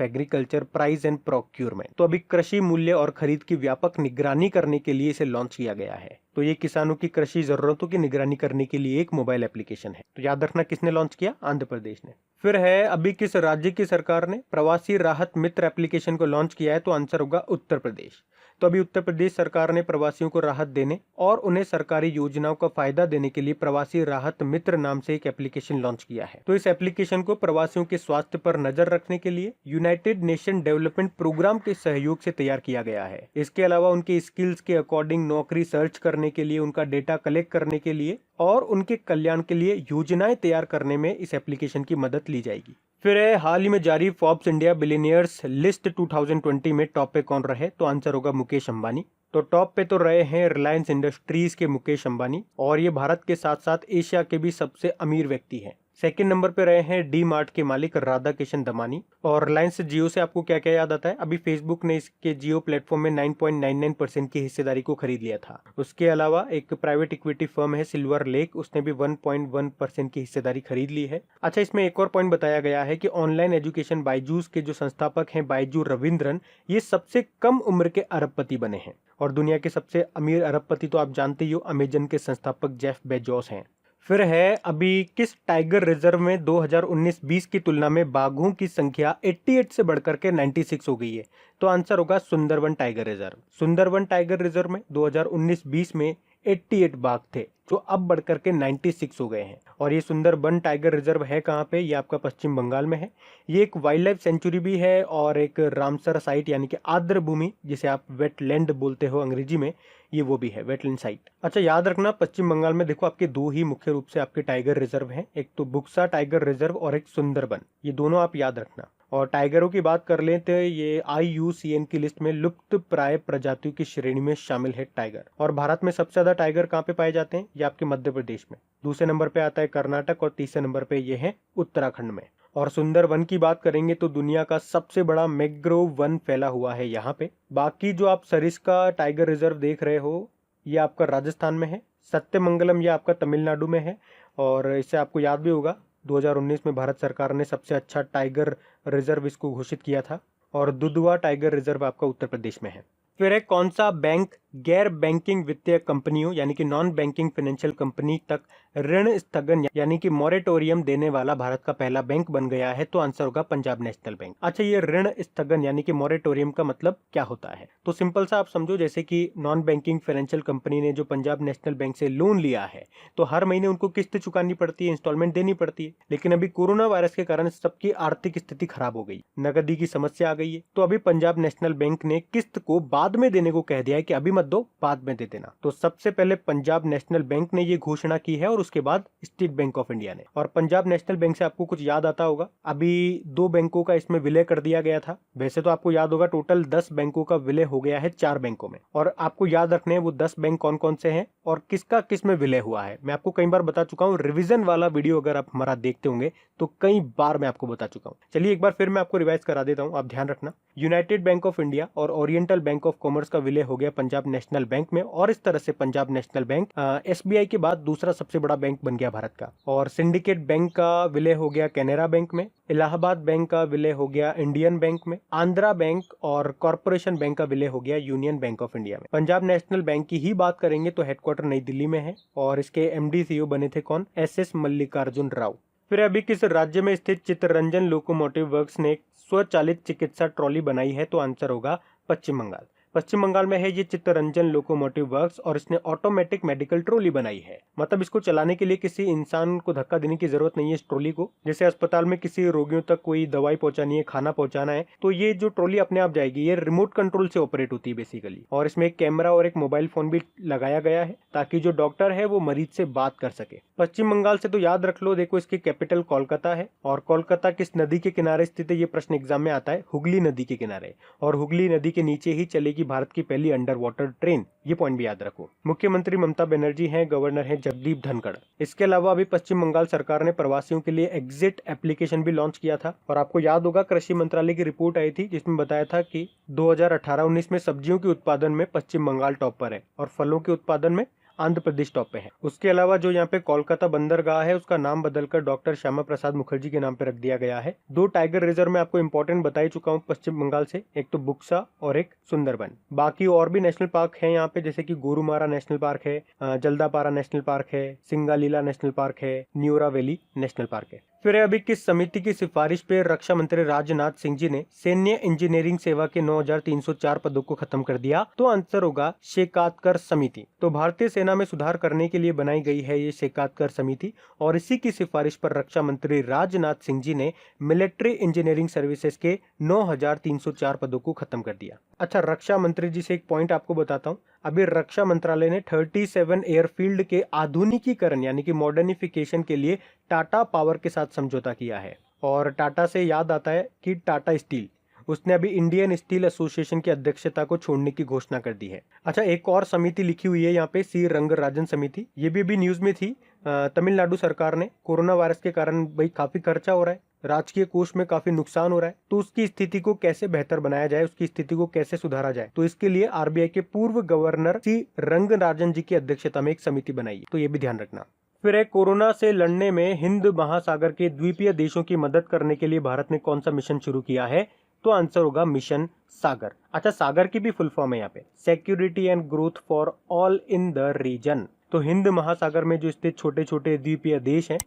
agriculture price and procurement. तो अभी कृषि मूल्य और खरीद की व्यापक निगरानी करने के लिए इसे लॉन्च किया गया है। तो ये किसानों की कृषि जरूरतों की निगरानी करने के लिए एक मोबाइल एप्लीकेशन है। तो याद रखना किसने लॉन्च किया? आंध्र प्रदेश ने। फिर है अभी किस राज्य की सरकार ने प्रवासी राहत मित्र एप्लीकेशन को लॉन्च किया है? तो आंसर होगा उत्तर प्रदेश। तो अभी उत्तर प्रदेश सरकार ने प्रवासियों को राहत देने और उन्हें सरकारी योजनाओं का फायदा देने के लिए प्रवासी राहत मित्र नाम से एक एप्लीकेशन लॉन्च किया है। तो इस एप्लीकेशन को प्रवासियों के स्वास्थ्य पर नजर रखने के लिए यूनाइटेड नेशन डेवलपमेंट प्रोग्राम के सहयोग से तैयार किया गया है। इसके अलावा उनके स्किल्स के अकॉर्डिंग नौकरी सर्च करने के लिए, उनका डेटा कलेक्ट करने के लिए और उनके कल्याण के लिए योजनाएं तैयार करने में इस एप्लीकेशन की मदद ली जाएगी। फिर हाल ही में जारी फोर्ब्स इंडिया बिलियनियर्स लिस्ट 2020 में टॉप पे कौन रहे? तो आंसर होगा मुकेश अंबानी। तो टॉप पे तो रहे हैं रिलायंस इंडस्ट्रीज के मुकेश अंबानी, और ये भारत के साथ साथ एशिया के भी सबसे अमीर व्यक्ति हैं। सेकंड नंबर पे रहे हैं डी मार्ट के मालिक राधा किशन दमानी। और रिलायंस जियो से आपको क्या क्या याद आता है? अभी फेसबुक ने इसके जियो प्लेटफॉर्म में 9.99% की हिस्सेदारी को खरीद लिया था। उसके अलावा एक प्राइवेट इक्विटी फर्म है सिल्वर लेक, उसने भी 1.1% की हिस्सेदारी खरीद ली है। अच्छा, इसमें एक और पॉइंट बताया गया है कि ऑनलाइन एजुकेशन बायजूस के जो संस्थापक हैं बायजू रविंद्रन, ये सबसे कम उम्र के अरबपति बने हैं। और दुनिया के सबसे अमीर अरबपति तो आप जानते ही हो, अमेजन के संस्थापक जेफ बेजोस हैं। फिर है अभी किस टाइगर रिजर्व में 2019-20 की तुलना में बाघों की संख्या 88 से बढ़कर के 96 हो गई है? तो आंसर होगा Sundarban tiger reserve. Sundarban tiger reserve में 2019-20 में 88 बाघ थे, जो अब बढ़कर के 96 हो गए हैं। और ये सुंदरबन टाइगर रिजर्व है कहाँ पे? ये आपका पश्चिम बंगाल में है। ये एक वाइल्ड लाइफ सेंचुरी भी है और एक रामसर साइट यानी कि आर्द्र भूमि, जिसे आप वेटलैंड बोलते हो अंग्रेजी में, ये वो भी है वेटलैंड साइट। अच्छा, याद रखना पश्चिम बंगाल में देखो आपके दो ही मुख्य रूप से आपके टाइगर रिजर्व हैं, एक तो बुक्सा टाइगर रिजर्व और एक सुंदरबन। ये दोनों आप याद रखना। और टाइगरों की बात कर लें तो ये IUCN की लिस्ट में लुप्त प्राय प्रजातियों की श्रेणी में शामिल है टाइगर। और भारत में सबसे ज्यादा टाइगर कहाँ पे पाए जाते हैं? ये आपके मध्य प्रदेश में। दूसरे नंबर पे आता है कर्नाटक और तीसरे नंबर पे ये है उत्तराखंड में। और सुंदरवन की बात करेंगे तो दुनिया का सबसे बड़ा मैंग्रोव वन फैला हुआ है यहाँ पे। बाकी जो आप सरिस्का टाइगर रिजर्व देख रहे हो, ये आपका राजस्थान में है। सत्यमंगलम ये आपका तमिलनाडु में है। और इससे आपको याद भी होगा 2019 में भारत सरकार ने सबसे अच्छा टाइगर रिजर्व इसको घोषित किया था और दुधवा टाइगर रिजर्व आपका उत्तर प्रदेश में है। फिर है कौन सा बैंक गैर बैंकिंग वित्तीय कंपनियों यानी कि नॉन बैंकिंग फाइनेंशियल कंपनी तक ऋण स्थगन यानी कि मॉरेटोरियम देने वाला भारत का पहला बैंक बन गया है? तो आंसर होगा पंजाब नेशनल बैंक। अच्छा, ये ऋण स्थगन यानी कि मॉरेटोरियम का मतलब क्या होता है? तो सिंपल सा आप समझो, जैसे कि नॉन बैंकिंग फाइनेंशियल कंपनी ने जो पंजाब नेशनल बैंक से लोन लिया है तो हर महीने उनको किस्त चुकानी पड़ती है, इंस्टॉलमेंट देनी पड़ती है। लेकिन अभी कोरोना वायरस के कारण सबकी आर्थिक स्थिति खराब हो गई, नकदी की समस्या आ गई है, तो अभी पंजाब नेशनल बैंक ने किस्त को बाद में देने को कह दिया है कि अभी मत दो, बाद में दे देना। तो सबसे पहले पंजाब नेशनल बैंक ने ये घोषणा की है और उसके बाद स्टेट बैंक ऑफ इंडिया ने। और पंजाब नेशनल बैंक से आपको कुछ याद आता होगा, अभी 2 बैंकों का इसमें विलय कर दिया गया था। वैसे तो आपको याद होगा टोटल 10 बैंकों का विलय हो गया है 4 बैंकों में, और आपको याद रखने हैं वो 10 बैंक कौन कौन से हैं और किसका किस में विलय हुआ है। मैं आपको कई बार बता चुका हूँ, रिवीजन वाला वीडियो अगर आप हमारा देखते होंगे तो कई बार मैं आपको बता चुका हूँ। चलिए एक बार फिर मैं आपको रिवाइज करा देता हूँ, आप ध्यान रखना। यूनाइटेड बैंक ऑफ इंडिया और ओरिएंटल बैंक ऑफ कॉमर्स का विलय हो गया पंजाब नेशनल बैंक में, और इस तरह से पंजाब नेशनल बैंक एसबीआई के बाद दूसरा सबसे बड़ा बैंक बन गया भारत का। और सिंडिकेट बैंक का विलय हो गया कैनरा बैंक में, इलाहाबाद बैंक का विलय हो गया इंडियन बैंक में, आंध्रा बैंक और कॉर्पोरेशन बैंक का विलय हो गया यूनियन बैंक ऑफ इंडिया में। पंजाब नेशनल बैंक की ही बात करेंगे तो हेडक्वार्टर नई दिल्ली में है और इसके एमडी सीईओ बने थे कौन? एसएस मल्लिकार्जुन राव। फिर अभी किस राज्य में स्थित चित्तरंजन लोकोमोटिव वर्क्स ने एक स्वचालित चिकित्सा ट्रॉली बनाई है? तो आंसर होगा पश्चिम बंगाल। पश्चिम बंगाल में है ये चित्तरंजन लोकोमोटिव वर्क्स और इसने ऑटोमेटिक मेडिकल ट्रॉली बनाई है। मतलब इसको चलाने के लिए किसी इंसान को धक्का देने की जरूरत नहीं है इस ट्रॉली को। जैसे अस्पताल में किसी रोगियों तक कोई दवाई पहुंचानी है, खाना पहुंचाना है, तो ये जो ट्रॉली अपने आप जाएगी। ये रिमोट कंट्रोल से ऑपरेट होती है बेसिकली, और इसमें एक कैमरा और एक मोबाइल फोन भी लगाया गया है ताकि जो डॉक्टर है वो मरीज से बात कर सके। पश्चिम बंगाल से तो याद रख लो, देखो इसकी कैपिटल कोलकाता है, और कोलकाता किस नदी के किनारे स्थित है? ये प्रश्न एग्जाम में आता है, हुगली नदी के किनारे, और हुगली नदी के नीचे ही चलेगी भारत की पहली अंडर वाटर ट्रेन। ये पॉइंट भी याद रखो। मुख्यमंत्री ममता बनर्जी हैं, गवर्नर हैं जगदीप धनखड़। इसके अलावा अभी पश्चिम बंगाल सरकार ने प्रवासियों के लिए एग्जिट एप्लीकेशन भी लॉन्च किया था, और आपको याद होगा कृषि मंत्रालय की रिपोर्ट आई थी जिसमें बताया था कि 2018-19 में सब्जियों के उत्पादन में पश्चिम बंगाल टॉप पर है और फलों के उत्पादन में आंध्र प्रदेश टॉप पे है। उसके अलावा जो यहाँ पे कोलकाता बंदरगाह है उसका नाम बदलकर डॉक्टर श्यामा प्रसाद मुखर्जी के नाम पे रख दिया गया है। 2 टाइगर रिजर्व में आपको इंपॉर्टेंट बता ही चुका हूँ पश्चिम बंगाल से, एक तो बुक्सा और एक सुंदरबन। बाकी और भी नेशनल पार्क है यहाँ पे, जैसे कि गोरुमारा नेशनल पार्क है, जल्दापारा नेशनल पार्क है, सिंगालीला नेशनल पार्क है, न्यूरा वैली नेशनल पार्क है। फिर अभी किस समिति की सिफारिश पे रक्षा मंत्री राजनाथ सिंह जी ने सैन्य इंजीनियरिंग सेवा के 9,304 पदों को खत्म कर दिया? तो आंसर होगा शेकातकर समिति। तो भारतीय सेना में सुधार करने के लिए बनाई गई है ये शेकातकर समिति, और इसी की सिफारिश पर रक्षा मंत्री राजनाथ सिंह जी ने मिलिट्री इंजीनियरिंग सर्विसेज के 9,304 पदों को खत्म कर दिया। अच्छा, रक्षा मंत्री जी से एक पॉइंट आपको बताता हूँ। अभी रक्षा मंत्रालय ने 37 एयरफील्ड के आधुनिकीकरण यानी कि मॉडर्निफिकेशन के लिए टाटा पावर के साथ समझौता किया है। और टाटा से याद आता है कि टाटा स्टील, उसने अभी इंडियन स्टील एसोसिएशन की अध्यक्षता को छोड़ने की घोषणा कर दी है। अच्छा, एक और समिति लिखी हुई है यहाँ पे, सी रंगराजन समिति। ये भी न्यूज में थी। तमिलनाडु सरकार ने कोरोना वायरस के कारण भाई काफी खर्चा हो रहा है, राजकीय कोष में काफी नुकसान हो रहा है, तो उसकी स्थिति को कैसे बेहतर बनाया जाए, उसकी स्थिति को कैसे सुधारा जाए, तो इसके लिए आरबीआई के पूर्व गवर्नर सी रंगराजन जी की अध्यक्षता में एक समिति बनाई है, तो ये भी ध्यान रखना। फिर है कोरोना से लड़ने में हिंद महासागर के द्वीपीय देशों की मदद करने के लिए भारत ने कौन सा मिशन शुरू किया है? तो आंसर होगा मिशन सागर। अच्छा, सागर की भी फुल फॉर्म है यहाँ पे, security and growth for all in the region. तो हिंद महासागर में जो स्थित छोटे छोटे द्वीपीय देश हैं,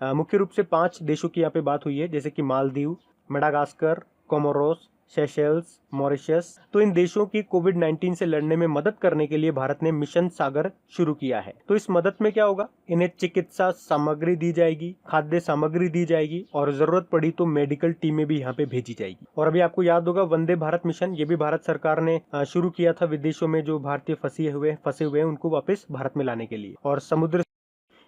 मुख्य रूप से 5 देशों की यहाँ पे बात हुई है, जैसे कि Maldives, Madagascar, Comoros, Seychelles, Mauritius. तो इन देशों की कोविड-19 से लड़ने में मदद करने के लिए भारत ने मिशन सागर शुरू किया है। तो इस मदद में क्या होगा? इन्हें चिकित्सा सामग्री दी जाएगी, खाद्य सामग्री दी जाएगी, और जरूरत पड़ी तो मेडिकल टीमें भी यहाँ पे भेजी जाएगी। और अभी आपको याद होगा वंदे भारत मिशन, ये भी भारत सरकार ने शुरू किया था विदेशों में जो भारतीय फंसे हुए हैं उनको वापस भारत में लाने के लिए। और समुद्र,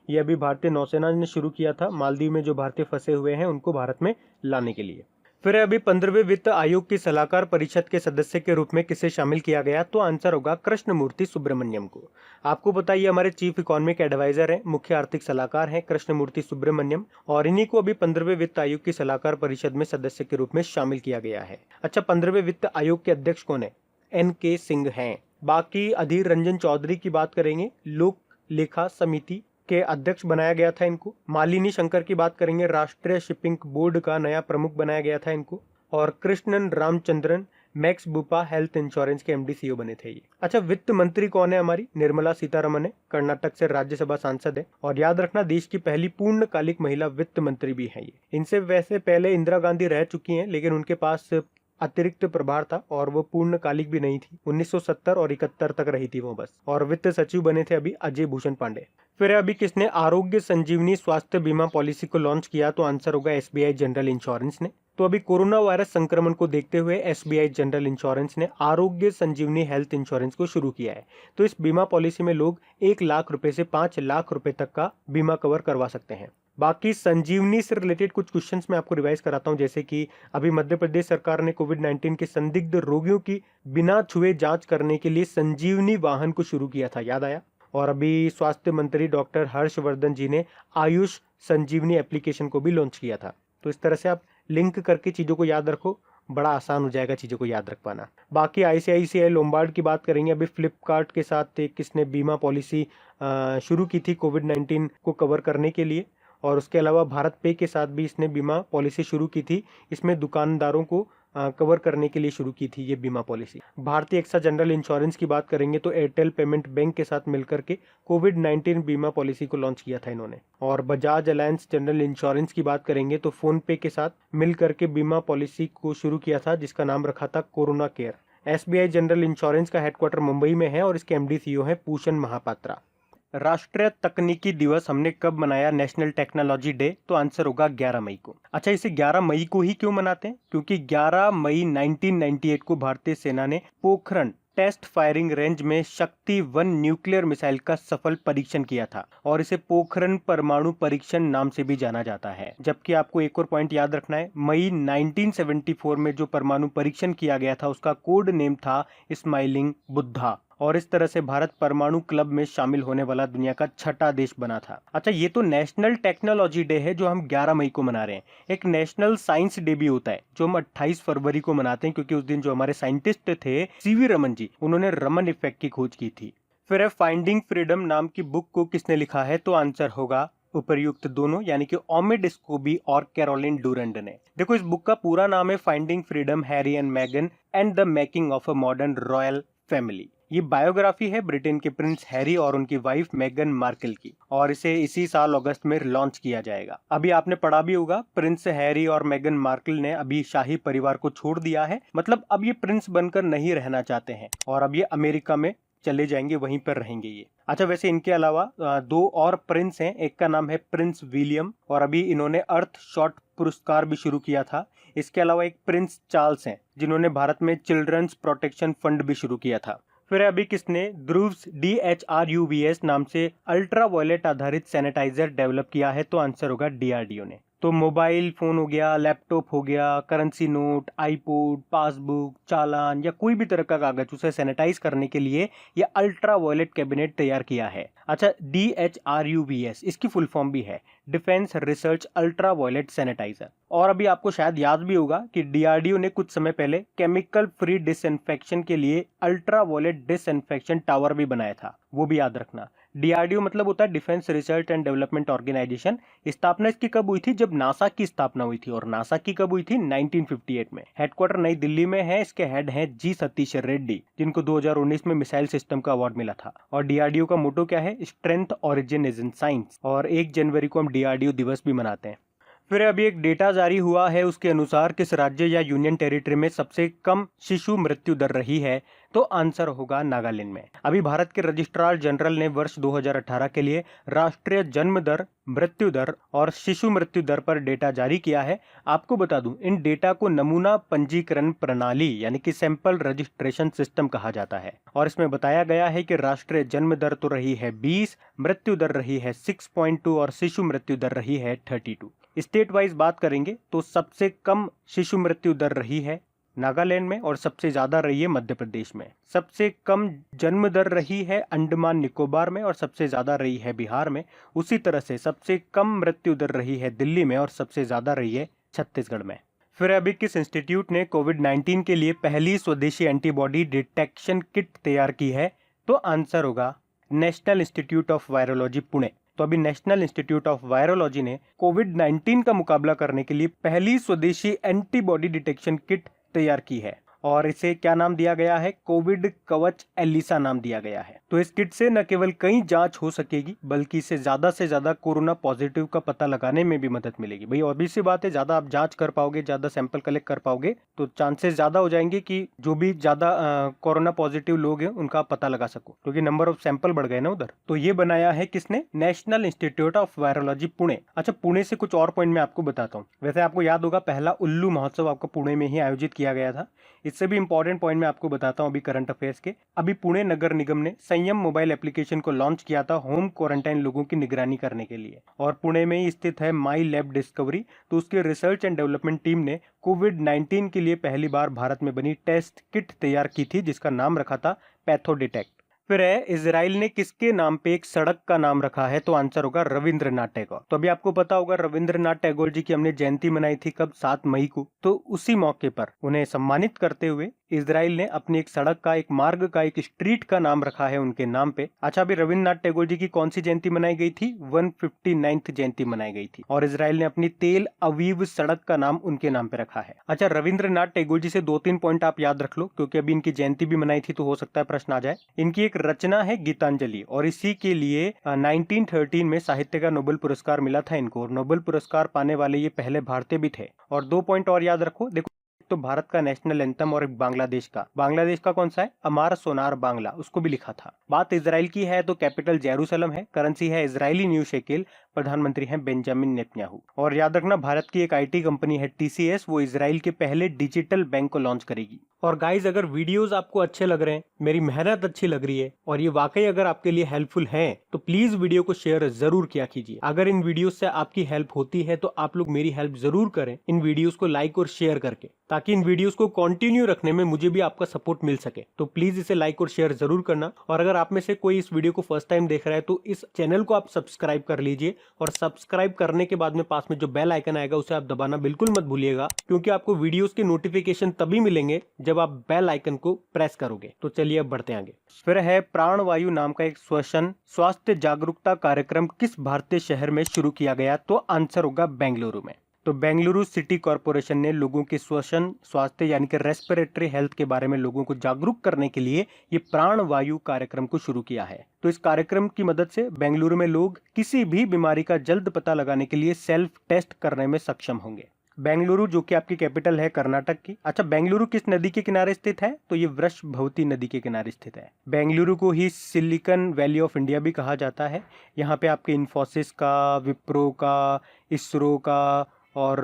ये अभी भारतीय नौसेना ने शुरू किया था मालदीव में जो भारतीय फंसे हुए हैं उनको भारत में लाने के लिए। फिर अभी 15वें वित्त आयोग की सलाहकार परिषद के सदस्य के रूप में किसे शामिल किया गया? तो आंसर होगा कृष्णमूर्ति सुब्रमण्यम को। आपको बताइए हमारे चीफ इकोनॉमिक एडवाइजर हैं, मुख्य आर्थिक सलाहकार हैं कृष्णमूर्ति सुब्रमण्यम, और इन्हीं को अभी 15वें वित्त आयोग की सलाहकार परिषद में सदस्य के रूप में शामिल किया गया है। अच्छा, 15वें वित्त आयोग के अध्यक्ष कौन है? NK सिंह हैं। बाकी अधीर रंजन चौधरी की बात करेंगे, लोक लेखा समिति के अध्यक्ष बनाया गया था इनको। मालिनी शंकर की बात करेंगे, राष्ट्रीय शिपिंग बोर्ड का नया प्रमुख बनाया गया था इनको। और Krishnan Ramachandran max Bupa health insurance के एमडी सीईओ बने थे ये। अच्छा, वित्त मंत्री कौन है? हमारी निर्मला सीतारमन है, कर्नाटक से राज्यसभा सांसद है। और याद रखना, देश की पहली पूर्णकालिक महिला वित्त मंत्री भी है ये। इनसे वैसे पहले इंदिरा गांधी रह चुकी हैं, लेकिन उनके पास अतिरिक्त प्रभार था और वो पूर्णकालिक भी नहीं थी। 1970 और 71 तक रही थी वो बस। और वित्त सचिव बने थे अभी अजय भूषण पांडे। फिर अभी किसने आरोग्य संजीवनी स्वास्थ्य बीमा पॉलिसी को लॉन्च किया? तो आंसर होगा एसबीआई जनरल इंश्योरेंस ने। तो अभी कोरोना वायरस संक्रमण को देखते हुए एसबीआई जनरल इंश्योरेंस ने आरोग्य संजीवनी हेल्थ इंश्योरेंस को शुरू किया है। तो इस बीमा पॉलिसी में लोग 1 लाख रुपए से 5 लाख रुपए तक का बीमा कवर करवा सकते हैं। बाकी संजीवनी से रिलेटेड कुछ क्वेश्चंस मैं आपको रिवाइज कराता हूं, जैसे कि अभी मध्य प्रदेश सरकार ने कोविड-19 के संदिग्ध रोगियों की बिना छुए जांच करने के लिए संजीवनी वाहन को शुरू किया था, याद आया। और अभी स्वास्थ्य मंत्री डॉक्टर हर्षवर्धन जी ने आयुष संजीवनी एप्लीकेशन को भी लॉन्च किया था। तो इस तरह से आप लिंक करके चीजों को याद रखो, बड़ा आसान हो जाएगा चीजों को याद रख पाना। बाकी आईसीआईसीआई लोम्बार्ड की बात करेंगे। अभी फ्लिपकार्ट के साथ एक किसने बीमा पॉलिसी शुरू की थी कोविड-19 को कवर करने के लिए। और उसके अलावा भारत पे के साथ भी इसने बीमा पॉलिसी शुरू की थी। इसमें दुकानदारों को कवर करने के लिए शुरू की थी ये बीमा पॉलिसी। भारतीय एक्सा जनरल इंश्योरेंस की बात करेंगे तो एयरटेल पेमेंट बैंक के साथ मिलकर के कोविड-19 बीमा पॉलिसी को लॉन्च किया था इन्होंने। और बजाज अलायंस जनरल इंश्योरेंस की बात करेंगे तो फोन पे के साथ मिलकर के बीमा पॉलिसी को शुरू किया था, जिसका नाम रखा था corona care. SBI general insurance का हेडक्वार्टर मुंबई में है और इसके एमडी सीईओ है पूषण महापात्रा। राष्ट्रीय तकनीकी दिवस हमने कब मनाया? National technology day. तो आंसर होगा 11 मई को। अच्छा, इसे 11 मई को ही क्यों मनाते हैं? क्योंकि 11 मई 1998 को भारतीय सेना ने पोखरण टेस्ट फायरिंग रेंज में शक्ति 1 न्यूक्लियर मिसाइल का सफल परीक्षण किया था और इसे पोखरण परमाणु परीक्षण नाम से भी जाना जाता है। जबकि आपको एक और पॉइंट याद रखना है, मई 1974 में जो परमाणु परीक्षण किया गया था उसका कोड नेम था स्माइलिंग बुद्धा। और इस तरह से भारत परमाणु क्लब में शामिल होने वाला दुनिया का 6ठा देश बना था। अच्छा, ये तो नेशनल टेक्नोलॉजी डे है जो हम 11 मई को मना रहे हैं। एक नेशनल साइंस डे भी होता है जो हम 28 फरवरी को मनाते हैं, क्योंकि उस दिन जो हमारे साइंटिस्ट थे सीवी रमन जी, उन्होंने रमन इफेक्ट की खोज की थी। फिर है फाइंडिंग फ्रीडम नाम की बुक को किसने लिखा है? तो आंसर होगा उपर्युक्त दोनों, यानी कि ओमिड स्कोबी और कैरोलिन डूरंड ने। देखो, इस बुक का पूरा नाम है फाइंडिंग फ्रीडम, हैरी एंड मैगन and the making of a modern royal family. ये बायोग्राफी है ब्रिटेन के प्रिंस हैरी और उनकी वाइफ मेगन मार्कल की, और इसे इसी साल अगस्त में लॉन्च किया जाएगा। अभी आपने पढ़ा भी होगा, प्रिंस हैरी और मेगन मार्कल ने अभी शाही परिवार को छोड़ दिया है। मतलब अब ये प्रिंस बनकर नहीं रहना चाहते हैं और अब ये अमेरिका में चले जाएंगे, वहीं पर रहेंगे ये। अच्छा, वैसे इनके अलावा 2 और प्रिंस हैं। एक का नाम है प्रिंस विलियम और अभी इन्होंने अर्थ शॉट पुरस्कार भी शुरू किया था। इसके अलावा एक प्रिंस चार्ल्स हैं जिन्होंने भारत में चिल्ड्रंस प्रोटेक्शन फंड भी शुरू किया था। फिर अभी किसने ध्रुव्स DHRUVS नाम से अल्ट्रा वायलेट आधारित सैनिटाइजर डेवलप किया है? तो आंसर होगा DRDO ने। तो मोबाइल फोन हो गया, लैपटॉप हो गया, करेंसी नोट, आईपोड, पासबुक, चालान या कोई भी तरह का कागज, उसे सैनिटाइज करने के लिए ये अल्ट्रा वायलेट कैबिनेट तैयार किया है। अच्छा, DHRUVS इसकी फुल फॉर्म भी है defence research ultra violet sanitiser. और अभी आपको शायद याद भी होगा कि DRDO ने कुछ समय पहले केमिकल फ्री डिसइंफेक्शन के लिए अल्ट्रा वायलेट डिसइंफेक्शन टावर भी बनाया था, वो भी याद रखना। DRDO मतलब होता है defence research and development organisation. स्थापना इसकी कब हुई थी? जब नासा की स्थापना हुई थी। और नासा की कब हुई थी? 1958 में। हेडक्वार्टर नई दिल्ली में है। इसके हेड हैं जी सतीश रेड्डी, जिनको 2019 में मिसाइल सिस्टम का अवार्ड मिला था। और DRDO का मोटो क्या है? Strength origin is in science. और 1 जनवरी को हम DRDO दिवस भी मनाते हैं। फिर अभी एक डेटा जारी हुआ है, उसके अनुसार किस राज्य या यूनियन टेरिटरी में सबसे कम शिशु मृत्यु दर रही है? तो आंसर होगा नागालैंड में। अभी भारत के रजिस्ट्रार जनरल ने वर्ष 2018 के लिए राष्ट्रीय जन्म दर, मृत्यु दर और शिशु मृत्यु दर पर डेटा जारी किया है। आपको बता दूं, इन डेटा को नमूना पंजीकरण प्रणाली यानी कि सैंपल रजिस्ट्रेशन सिस्टम कहा जाता है। और इसमें बताया गया है कि राष्ट्रीय जन्म दर तो रही है 20, मृत्यु दर रही है 6.2 और शिशु मृत्यु दर रही है 32। स्टेट वाइज बात करेंगे तो सबसे कम शिशु मृत्यु दर रही है नागालैंड में और सबसे ज्यादा रही है मध्य प्रदेश में। सबसे कम जन्म दर रही है अंडमान निकोबार में और सबसे ज्यादा रही है बिहार में। उसी तरह से सबसे कम मृत्यु दर रही है दिल्ली में और सबसे ज्यादा रही है छत्तीसगढ़ में। फिर अभी किस इंस्टीट्यूट ने कोविड-19 के लिए पहली स्वदेशी एंटीबॉडी डिटेक्शन किट तैयार की है? तो आंसर होगा national institute of virology Pune. तो अभी नेशनल इंस्टीट्यूट ऑफ वायरोलॉजी ने कोविड-19 का मुकाबला करने के लिए पहली स्वदेशी एंटीबॉडी डिटेक्शन किट तैयार की है और इसे क्या नाम दिया गया है, कोविड कवच एलिसा नाम दिया गया है। तो इस किट से न केवल कई जांच हो सकेगी बल्कि इसे ज्यादा से ज्यादा कोरोना पॉजिटिव का पता लगाने में भी मदद मिलेगी। भाई ऑब्वियस सी बात है, ज्यादा आप जांच कर पाओगे, ज्यादा सैंपल कलेक्ट कर पाओगे तो चांसेस ज्यादा हो जाएंगे कि जो भी ज्यादा कोरोना पॉजिटिव लोग हैं उनका पता लगा सको, क्योंकि नंबर ऑफ सैंपल बढ़ गए ना उधर। तो ये बनाया है किसने, national institute of virology Pune. अच्छा, पुणे से कुछ और पॉइंट मैं आपको बताता हूँ। वैसे आपको याद होगा पहला उल्लू महोत्सव आपका पुणे में ही आयोजित किया गया था। इससे भी इंपॉर्टेंट पॉइंट मैं आपको बताता हूं अभी करंट अफेयर्स के। अभी पुणे नगर निगम ने संयम मोबाइल एप्लीकेशन को लॉन्च किया था होम क्वारंटाइन लोगों की निगरानी करने के लिए, और पुणे में ही स्थित है माई लैब डिस्कवरी। तो उसके रिसर्च एंड डेवलपमेंट टीम ने कोविड-19 के लिए पहली बार भारत में बनी टेस्ट किट तैयार की थी जिसका नाम रखा था पैथो डिटेक्ट। फिर है, इजराइल ने किसके नाम पे एक सड़क का नाम रखा है, तो आंसर होगा रविंद्रनाथ टैगोर। तो अभी आपको पता होगा रविंद्रनाथ टैगोर जी की हमने जयंती मनाई थी कब, 7 मई को। तो उसी मौके पर उन्हें सम्मानित करते हुए इजराइल ने अपनी एक सड़क का, एक मार्ग का, एक स्ट्रीट का नाम रखा है उनके नाम पे। अच्छा, अभी रविंद्रनाथ टैगोर जी की कौन सी जयंती मनाई गई थी, 159th जयंती मनाई गई थी, और इजराइल ने अपनी तेल अवीव सड़क का नाम उनके नाम पे रखा है। अच्छा, रविंद्रनाथ टैगोर जी से 2-3 पॉइंट आप याद रख लो, क्योंकि अभी इनकी जयंती भी मनाई थी तो हो सकता है प्रश्न आ जाए। इनकी एक रचना है गीतांजलि, और इसी के लिए 1913 में साहित्य का नोबेल पुरस्कार मिला था इनको, और नोबेल पुरस्कार पाने वाले ये पहले भारतीय भी थे। और 2 पॉइंट और याद रखो, देखो तो भारत का नेशनल एंथम और एक बांग्लादेश का कौन सा है, अमार सोनार बांग्ला, उसको भी लिखा था। बात इजराइल की है तो कैपिटल जेरूसलम है, करेंसी है इजरायली न्यू शेकेल, प्रधानमंत्री हैं बेंजामिन नेतन्याहू। और याद रखना भारत की एक आईटी कंपनी है टीसीएस, वो इजराइल के पहले डिजिटल बैंक को लॉन्च करेगी। और गाइज, अगर वीडियोस आपको अच्छे लग रहे हैं, मेरी मेहनत अच्छी लग रही है और ये वाकई अगर आपके लिए हेल्पफुल है तो प्लीज वीडियो को शेयर जरूर किया कीजिए। अगर इन वीडियोस से आपकी हेल्प होती है तो आप लोग मेरी हेल्प जरूर करें इन वीडियोस को लाइक और शेयर करके, ताकि इन वीडियोस को कंटिन्यू रखने में मुझे भी आपका सपोर्ट मिल सके। तो प्लीज इसे लाइक और शेयर जरूर करना। और अगर आप में से कोई इस वीडियो को फर्स्ट टाइम देख रहा है तो इस चैनल को आप सब्सक्राइब कर लीजिए, और सब्सक्राइब करने के बाद में पास में जो बेल आइकन आएगा उसे आप दबाना बिल्कुल मत भूलिएगा, क्योंकि आपको वीडियोस के नोटिफिकेशन तभी मिलेंगे जब आप बेल आइकन को प्रेस करोगे। तो चलिए अब बढ़ते आगे। फिर है, प्राणवायु नाम का एक श्वसन स्वास्थ्य जागरूकता कार्यक्रम किस भारतीय शहर में शुरू किया गया, तो आंसर होगा बेंगलुरु में। तो बेंगलुरु सिटी कॉरपोरेशन ने लोगों के श्वसन स्वास्थ्य यानी कि रेस्पिरेटरी हेल्थ के बारे में लोगों को जागरूक करने के लिए ये प्राणवायु कार्यक्रम को शुरू किया है। तो इस कार्यक्रम की मदद से बेंगलुरु में लोग किसी भी बीमारी का जल्द पता लगाने के लिए सेल्फ टेस्ट करने में सक्षम होंगे। बेंगलुरु जो कि आपकी कैपिटल है कर्नाटक की। अच्छा, बेंगलुरु किस नदी के किनारे स्थित है, तो ये वृषभवती नदी के किनारे स्थित है। बेंगलुरु को ही सिलिकॉन वैली ऑफ इंडिया भी कहा जाता है। यहाँ पे आपके इन्फोसिस का, विप्रो का, इसरो का और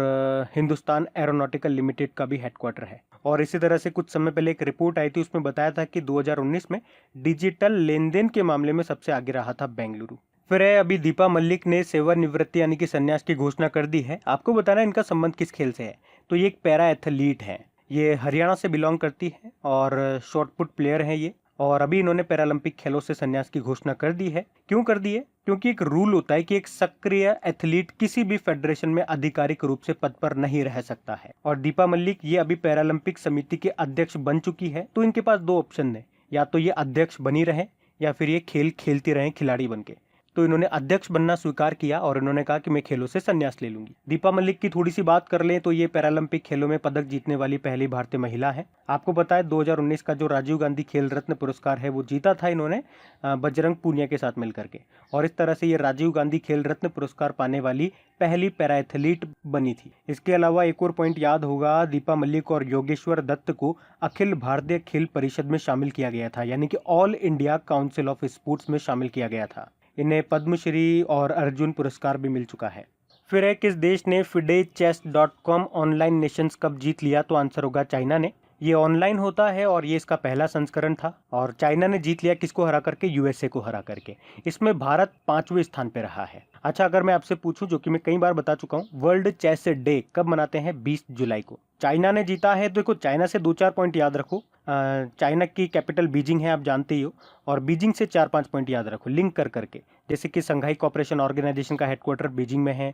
हिंदुस्तान एरोनॉटिकल लिमिटेड का भी हेडक्वार्टर है। और इसी तरह से कुछ समय पहले एक रिपोर्ट आई थी, उसमें बताया था कि 2019 में डिजिटल लेन देन के मामले में सबसे आगे रहा था बेंगलुरु। फिर है, अभी दीपा मलिक ने सेवानिवृत्ति यानी कि संन्यास की घोषणा कर दी है। आपको बताना इनका संबंध किस खेल से है, तो ये एक पैरा एथलीट है, ये हरियाणा से बिलोंग करती है और शॉर्टपुट प्लेयर है ये। और अभी इन्होंने पैरालंपिक खेलों से संन्यास की घोषणा कर दी है। क्यों कर दी है, क्योंकि एक रूल होता है कि एक सक्रिय एथलीट किसी भी फेडरेशन में आधिकारिक रूप से पद पर नहीं रह सकता है। और दीपा मलिक ये अभी पैरालंपिक समिति के अध्यक्ष बन चुकी है। तो इनके पास 2 ऑप्शन है, या तो ये अध्यक्ष बनी रहे या फिर ये खेल खेलती रहे खिलाड़ी बनके। तो इन्होंने अध्यक्ष बनना स्वीकार किया और इन्होंने कहा कि मैं खेलों से संन्यास ले लूंगी। दीपा मलिक की थोड़ी सी बात कर लें तो ये पैरालंपिक खेलों में पदक जीतने वाली पहली भारतीय महिला है। आपको पता है 2019 का जो राजीव गांधी खेल रत्न पुरस्कार है वो जीता था इन्होंने बजरंग पूनिया के साथ मिलकर के, और इस तरह से ये राजीव गांधी खेल रत्न पुरस्कार पाने वाली पहली पैरा एथलीट बनी थी। इसके अलावा एक और पॉइंट याद होगा, दीपा मलिक और योगेश्वर दत्त को अखिल भारतीय खेल परिषद में शामिल किया गया था, यानी कि all India council of sports में शामिल किया गया था। इन्हें पद्मश्री और अर्जुन पुरस्कार भी मिल चुका है। फिर है, किस देश ने FIDE-Chess.com ऑनलाइन नेशंस कप जीत लिया, तो आंसर होगा चाइना ने। ये ऑनलाइन होता है और ये इसका पहला संस्करण था, और चाइना ने जीत लिया किसको हरा करके, यूएसए को हरा करके। इसमें भारत 5वें स्थान पे रहा है। अच्छा, अगर मैं आपसे पूछूं, जो कि मैं कई बार बता चुका हूं, वर्ल्ड चेस डे कब मनाते हैं, 20 जुलाई को। चाइना ने जीता है, तो देखो चाइना से 2-4 पॉइंट याद रखो। चाइना की कैपिटल बीजिंग है, आप जानते ही हो, और बीजिंग से 4-5 पॉइंट याद रखो लिंक कर करके। जैसे कि संघाई कोऑपरेशन ऑर्गेनाइजेशन का हेडक्वार्टर बीजिंग में है,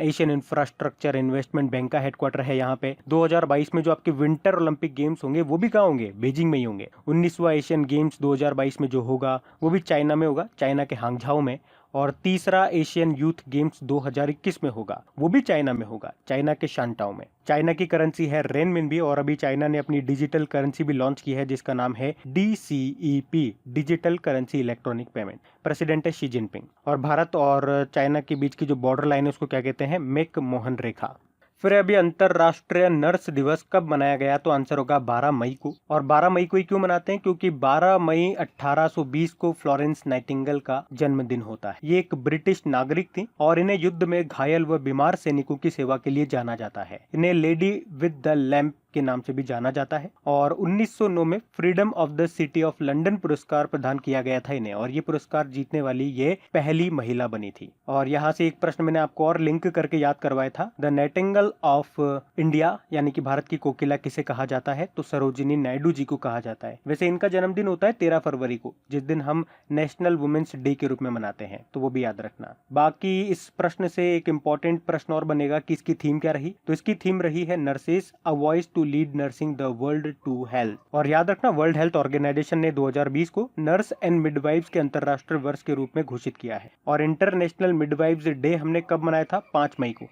एशियन इंफ्रास्ट्रक्चर इन्वेस्टमेंट बैंक का हेडक्वार्टर है यहाँ पे। 2022 में जो आपके विंटर ओलंपिक गेम्स होंगे वो भी कहाँ होंगे, बीजिंग में ही होंगे। 19वां एशियन गेम्स 2022 में जो होगा वो भी चाइना में होगा, चाइना के हांगझाओ में। और तीसरा एशियन यूथ गेम्स 2021 में होगा, वो भी चाइना में होगा, चाइना के शांटाओ में। चाइना की करेंसी है रेनमिनबी और अभी चाइना ने अपनी डिजिटल करेंसी भी लॉन्च की है जिसका नाम है DCEP, digital currency electronic payment. President है शी जिनपिंग। और भारत और चाइना के बीच की जो बॉर्डर लाइन है उसको क्या कहते हैं, मेक मोहन रेखा। फिर अभी अंतरराष्ट्रीय नर्स दिवस कब मनाया गया, तो आंसर होगा 12 मई को। और 12 मई को ही क्यों मनाते हैं, क्योंकि 12 मई 1820 को फ्लोरेंस नाइटिंगेल का जन्मदिन होता है। ये एक ब्रिटिश नागरिक थी और इन्हें युद्ध में घायल व बीमार सैनिकों की सेवा के लिए जाना जाता है। इन्हें लेडी विद द लैम्प के नाम से भी जाना जाता है। और 1909 में freedom of the city of London पुरस्कार प्रदान किया गया था इन्हें, और ये पुरस्कार जीतने वाली ये पहली महिला बनी थी। और यहाँ से एक प्रश्न मैंने आपको और लिंक करके याद करवाया था, द नाइटिंगेल ऑफ इंडिया यानी कि भारत की कोकिला किसे कहा जाता है, तो सरोजिनी नायडू जी को कहा जाता है। वैसे इनका जन्मदिन होता है 13 फरवरी को, जिस दिन हम नेशनल वुमेन्स डे के रूप में मनाते हैं, तो वो भी याद रखना। बाकी इस प्रश्न से एक इंपॉर्टेंट प्रश्न और बनेगा कि इसकी थीम क्या रही, तो इसकी थीम रही है nurses a voice to lead nursing the world to health. और याद रखना वर्ल्ड हेल्थ ऑर्गेनाइजेशन ने 2020 को नर्स एंड मिडवाइफ्स के अंतरराष्ट्रीय वर्ष के रूप में घोषित किया है। और इंटरनेशनल मिडवाइफ्स डे हमने कब मनाया था, 5 मई को।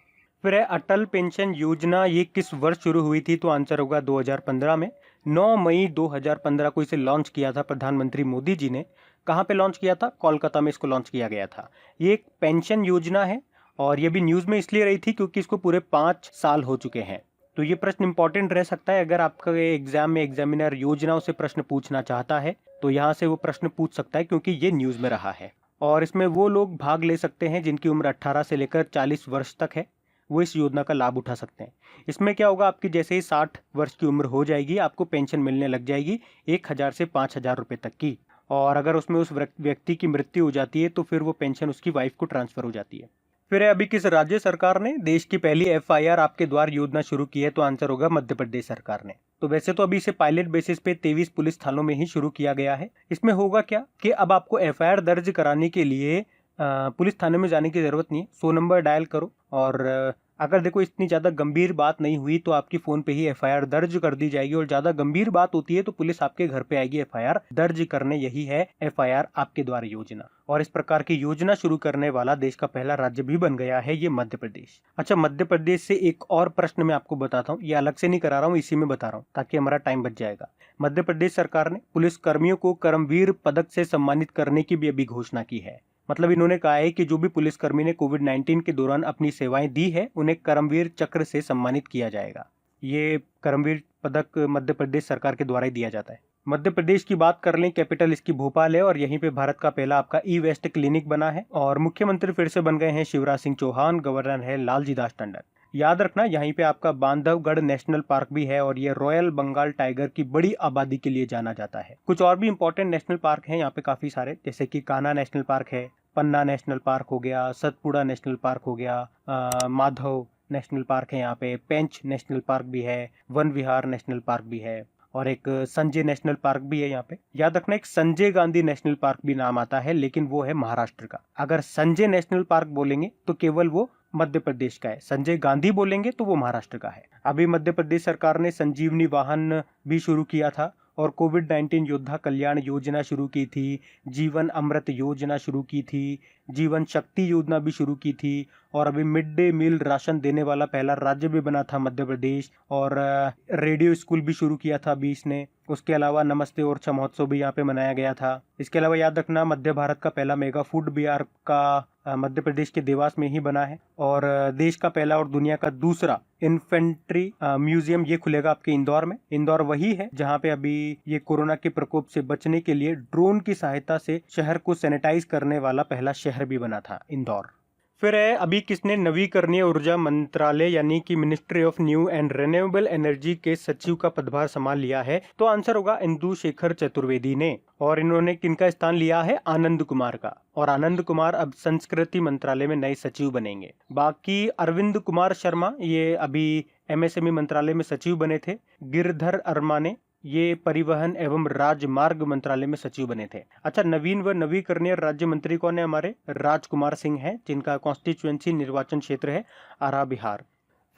फिर है अटल पेंशन योजना, ये किस वर्ष शुरू हुई थी, तो आंसर होगा 2015 में। 9 मई 2015 को इसे लॉन्च किया था प्रधानमंत्री मोदी जी ने। कहाँ पे लॉन्च किया था, कोलकाता में इसको लॉन्च किया गया था। ये एक पेंशन योजना है और ये भी न्यूज में इसलिए रही थी क्योंकि इसको पूरे 5 साल हो चुके हैं। तो ये प्रश्न इंपॉर्टेंट रह सकता है, अगर आपका एग्जाम में एग्जामिनर योजनाओं से प्रश्न पूछना चाहता है तो यहाँ से वो प्रश्न पूछ सकता है क्योंकि ये न्यूज में रहा है। और इसमें वो लोग भाग ले सकते हैं जिनकी उम्र 18 से लेकर 40 वर्ष तक है, वो इस योजना का लाभ उठा सकते हैं। इसमें क्या होगा, आपकी जैसे ही 60 वर्ष की उम्र हो जाएगी आपको पेंशन मिलने लग जाएगी 1000 से 5000 रुपये तक की। और अगर उसमें उस व्यक्ति की मृत्यु हो जाती है तो फिर वो पेंशन उसकी वाइफ को ट्रांसफर हो जाती है। फिर है अभी किस राज्य सरकार ने देश की पहली FIR आपके द्वार योजना शुरू की है, तो आंसर होगा मध्य प्रदेश सरकार ने। तो वैसे तो अभी इसे पायलट बेसिस पे 23 पुलिस थानों में ही शुरू किया गया है। इसमें होगा क्या कि अब आपको FIR दर्ज कराने के लिए पुलिस थाने में जाने की जरूरत नहीं है, 100 नंबर डायल करो और अगर देखो इतनी ज़्यादा गंभीर बात नहीं हुई तो आपकी फ़ोन पे ही FIR दर्ज कर दी जाएगी, और ज़्यादा गंभीर बात होती है तो पुलिस आपके घर पे आएगी FIR दर्ज करने। यही है FIR आपके द्वार योजना। और इस प्रकार की योजना शुरू करने वाला देश का पहला राज्य भी बन गया है ये मध्य प्रदेश। अच्छा, मध्य प्रदेश से एक और प्रश्न मैं आपको बताता हूँ, ये अलग से नहीं करा रहा हूँ, इसी में बता रहा हूँ ताकि हमारा टाइम बच जाएगा। मध्य प्रदेश सरकार ने पुलिस कर्मियों को कर्मवीर पदक से सम्मानित करने की भी अभी घोषणा की है। मतलब इन्होंने कहा है कि जो भी पुलिसकर्मी ने कोविड-19 के दौरान अपनी सेवाएं दी है उन्हें कर्मवीर चक्र से सम्मानित किया जाएगा। ये कर्मवीर पदक मध्य प्रदेश सरकार के द्वारा ही दिया जाता है। मध्य प्रदेश की बात कर लें, कैपिटल इसकी भोपाल है और यहीं पे भारत का पहला आपका ई-वेस्ट क्लिनिक बना है। और मुख्यमंत्री फिर से बन गए हैं शिवराज सिंह चौहान, गवर्नर है लालजी दास टंडन। याद रखना यहीं पे आपका बांधवगढ़ नेशनल पार्क भी है और ये रॉयल बंगाल टाइगर की बड़ी आबादी के लिए जाना जाता है। कुछ और भी इंपॉर्टेंट नेशनल पार्क हैं यहाँ पे काफी सारे, जैसे कि कान्हा नेशनल पार्क है, पन्ना नेशनल पार्क हो गया, सतपुड़ा नेशनल पार्क हो गया, माधव नेशनल पार्क है यहाँ पे, पेंच नेशनल पार्क भी है, वन विहार नेशनल पार्क भी है और एक संजय नेशनल पार्क भी है यहाँ पे। याद रखना एक संजय गांधी नेशनल पार्क भी नाम आता है, लेकिन वो है महाराष्ट्र का। अगर संजय नेशनल पार्क बोलेंगे तो केवल वो मध्य प्रदेश का है, संजय गांधी बोलेंगे तो वो महाराष्ट्र का है। अभी मध्य प्रदेश सरकार ने संजीवनी वाहन भी शुरू किया था और कोविड-19 योद्धा कल्याण योजना शुरू की थी, जीवन अमृत योजना शुरू की थी, जीवन शक्ति योजना भी शुरू की थी और अभी मिड डे मील राशन देने वाला पहला राज्य भी बना था मध्य प्रदेश। और रेडियो स्कूल भी शुरू किया था 20 ने। उसके अलावा नमस्ते ओरछा महोत्सव भी यहाँ पे मनाया गया था। इसके अलावा याद रखना मध्य भारत का पहला मेगा फूड बाजार का मध्य प्रदेश के देवास में ही बना है। और देश का पहला और दुनिया का दूसरा इन्फेंट्री म्यूजियम ये खुलेगा आपके इंदौर में। इंदौर वही है जहाँ पे अभी ये कोरोना के प्रकोप से बचने के लिए ड्रोन की सहायता से शहर को सैनिटाइज करने वाला पहला शहर भी बना था इंदौर। फिर है अभी किसने नवीकरणीय ऊर्जा मंत्रालय यानी कि ministry of new and renewable energy के सचिव का पदभार संभाल लिया है, तो आंसर होगा इंदु शेखर चतुर्वेदी ने। और इन्होंने किनका स्थान लिया है, आनंद कुमार का। और आनंद कुमार अब संस्कृति मंत्रालय में नए सचिव बनेंगे। बाकी अरविंद कुमार शर्मा ये अभी MSME मंत्रालय में सचिव बने थे। गिरधर अरमाने ये परिवहन एवं राजमार्ग मंत्रालय में सचिव बने थे। अच्छा, नवीन व नवीकरणीय राज्य मंत्री कौन है हमारे, राजकुमार सिंह हैं, जिनका कॉन्स्टिट्यूएंसी निर्वाचन क्षेत्र है आरा बिहार।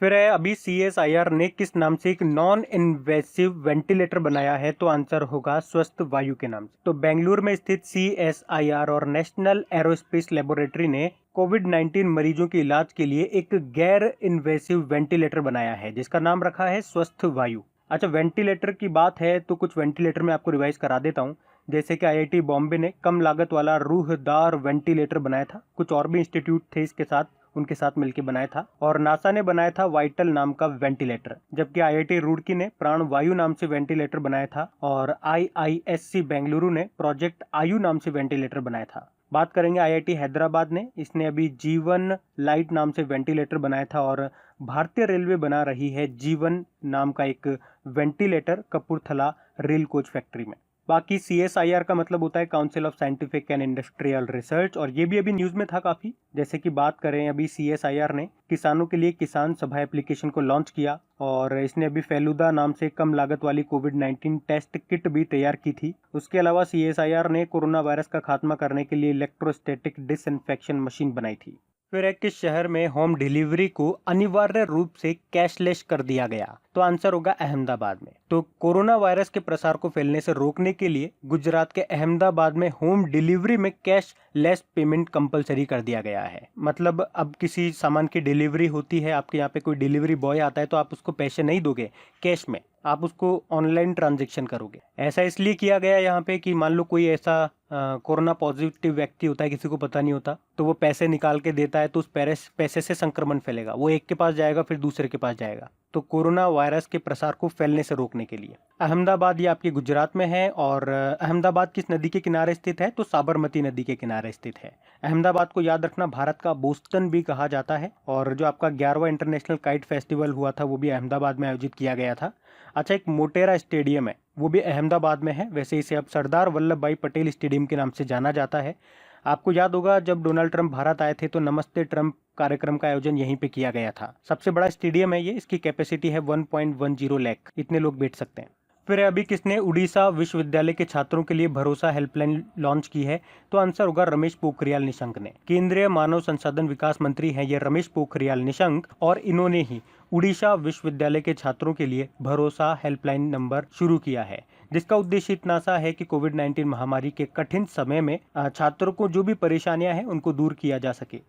फिर है अभी CSIR ने किस नाम से एक नॉन इन्वेसिव वेंटिलेटर बनाया है? तो आंसर होगा स्वस्थ वायु के नाम से। तो बेंगलुरु में स्थित CSIR और नेशनल एरोस्पेस लेबोरेटरी ने कोविड-19 मरीजों के इलाज के लिए एक गैर इन्वेसिव वेंटिलेटर बनाया है जिसका नाम रखा है स्वस्थ वायु। अच्छा, वेंटिलेटर की बात है तो कुछ वेंटिलेटर मैं आपको रिवाइज करा देता हूँ। जैसे कि IIT बॉम्बे ने कम लागत वाला रूहदार वेंटिलेटर बनाया था, कुछ और भी इंस्टीट्यूट थे इसके साथ, उनके साथ मिलकर बनाया था, और नासा ने बनाया था वाइटल नाम का वेंटिलेटर, जबकि IIT रुड़की ने प्राण वायु नाम से वेंटिलेटर बनाया था और IISc बेंगलुरु ने प्रोजेक्ट आयु नाम से वेंटिलेटर बनाया था। बात करेंगे IIT हैदराबाद ने, इसने अभी जीवन लाइट नाम से वेंटिलेटर बनाया था, और भारतीय रेलवे बना रही है जीवन नाम का एक ventilator Kapurthala rail coach factory में। बाकी CSIR का मतलब होता है council of scientific and industrial research, और ये भी अभी न्यूज में था काफी। जैसे कि बात करें, अभी CSIR ने किसानों के लिए किसान सभा एप्लीकेशन को लॉन्च किया, और इसने अभी फेलुदा नाम से कम लागत वाली कोविड-19 टेस्ट किट भी तैयार की थी। उसके अलावा CSIR ने कोरोना वायरस का खात्मा करने के लिए इलेक्ट्रोस्टैटिक डिसइंफेक्शन मशीन बनाई थी। फिर एक किस शहर में होम डिलीवरी को अनिवार्य रूप से कैशलेस कर दिया गया? तो आंसर होगा अहमदाबाद में। तो कोरोना वायरस के प्रसार को फैलने से रोकने के लिए गुजरात के अहमदाबाद में होम डिलीवरी में कैशलेस पेमेंट कंपलसरी कर दिया गया है। मतलब अब किसी सामान की डिलीवरी होती है, आपके यहाँ पे कोई डिलीवरी बॉय आता है तो आप उसको पैसे नहीं दोगे कैश में, आप उसको ऑनलाइन ट्रांजैक्शन करोगे। ऐसा इसलिए किया गया यहाँ पे कि मान लो कोई ऐसा कोरोना पॉजिटिव व्यक्ति होता है, किसी को पता नहीं होता, तो वो पैसे निकाल के देता है तो उस पैसे से संक्रमण फैलेगा, वो एक के पास जाएगा फिर दूसरे के पास जाएगा। तो कोरोना वायरस के प्रसार को फैलने से रोकने के लिए अहमदाबाद, ये आपके गुजरात में है, और अहमदाबाद किस नदी के किनारे स्थित है? तो साबरमती नदी के किनारे स्थित है। अहमदाबाद को याद रखना भारत का बोस्टन भी कहा जाता है, और जो आपका 11वां इंटरनेशनल काइट फेस्टिवल हुआ था वो भी अहमदाबाद में आयोजित किया गया था। अच्छा, एक मोटेरा स्टेडियम है, वो भी अहमदाबाद में है। वैसे इसे अब सरदार वल्लभ भाई पटेल स्टेडियम के नाम से जाना जाता है। आपको याद होगा जब डोनाल्ड ट्रंप भारत आए थे तो नमस्ते ट्रंप कार्यक्रम का आयोजन यहीं पे किया गया था। सबसे बड़ा स्टेडियम है ये, इसकी कैपेसिटी है 1.10 लाख, इतने लोग बैठ सकते हैं। फिर अभी किसने उड़ीसा विश्वविद्यालय के छात्रों के लिए भरोसा हेल्पलाइन लॉन्च की है? तो आंसर होगा रमेश पोखरियाल निशंक ने। केंद्रीय मानव संसाधन विकास मंत्री हैं ये रमेश पोखरियाल निशंक, और इन्होंने ही उड़ीसा विश्वविद्यालय के छात्रों के लिए भरोसा हेल्पलाइन नंबर शुरू किया है, जिसका उद्देश्य इतना सा है कि कोविड-19 महामारी के कठिन समय में छात्रों को जो भी परेशानियां हैं उनको दूर किया जा सके।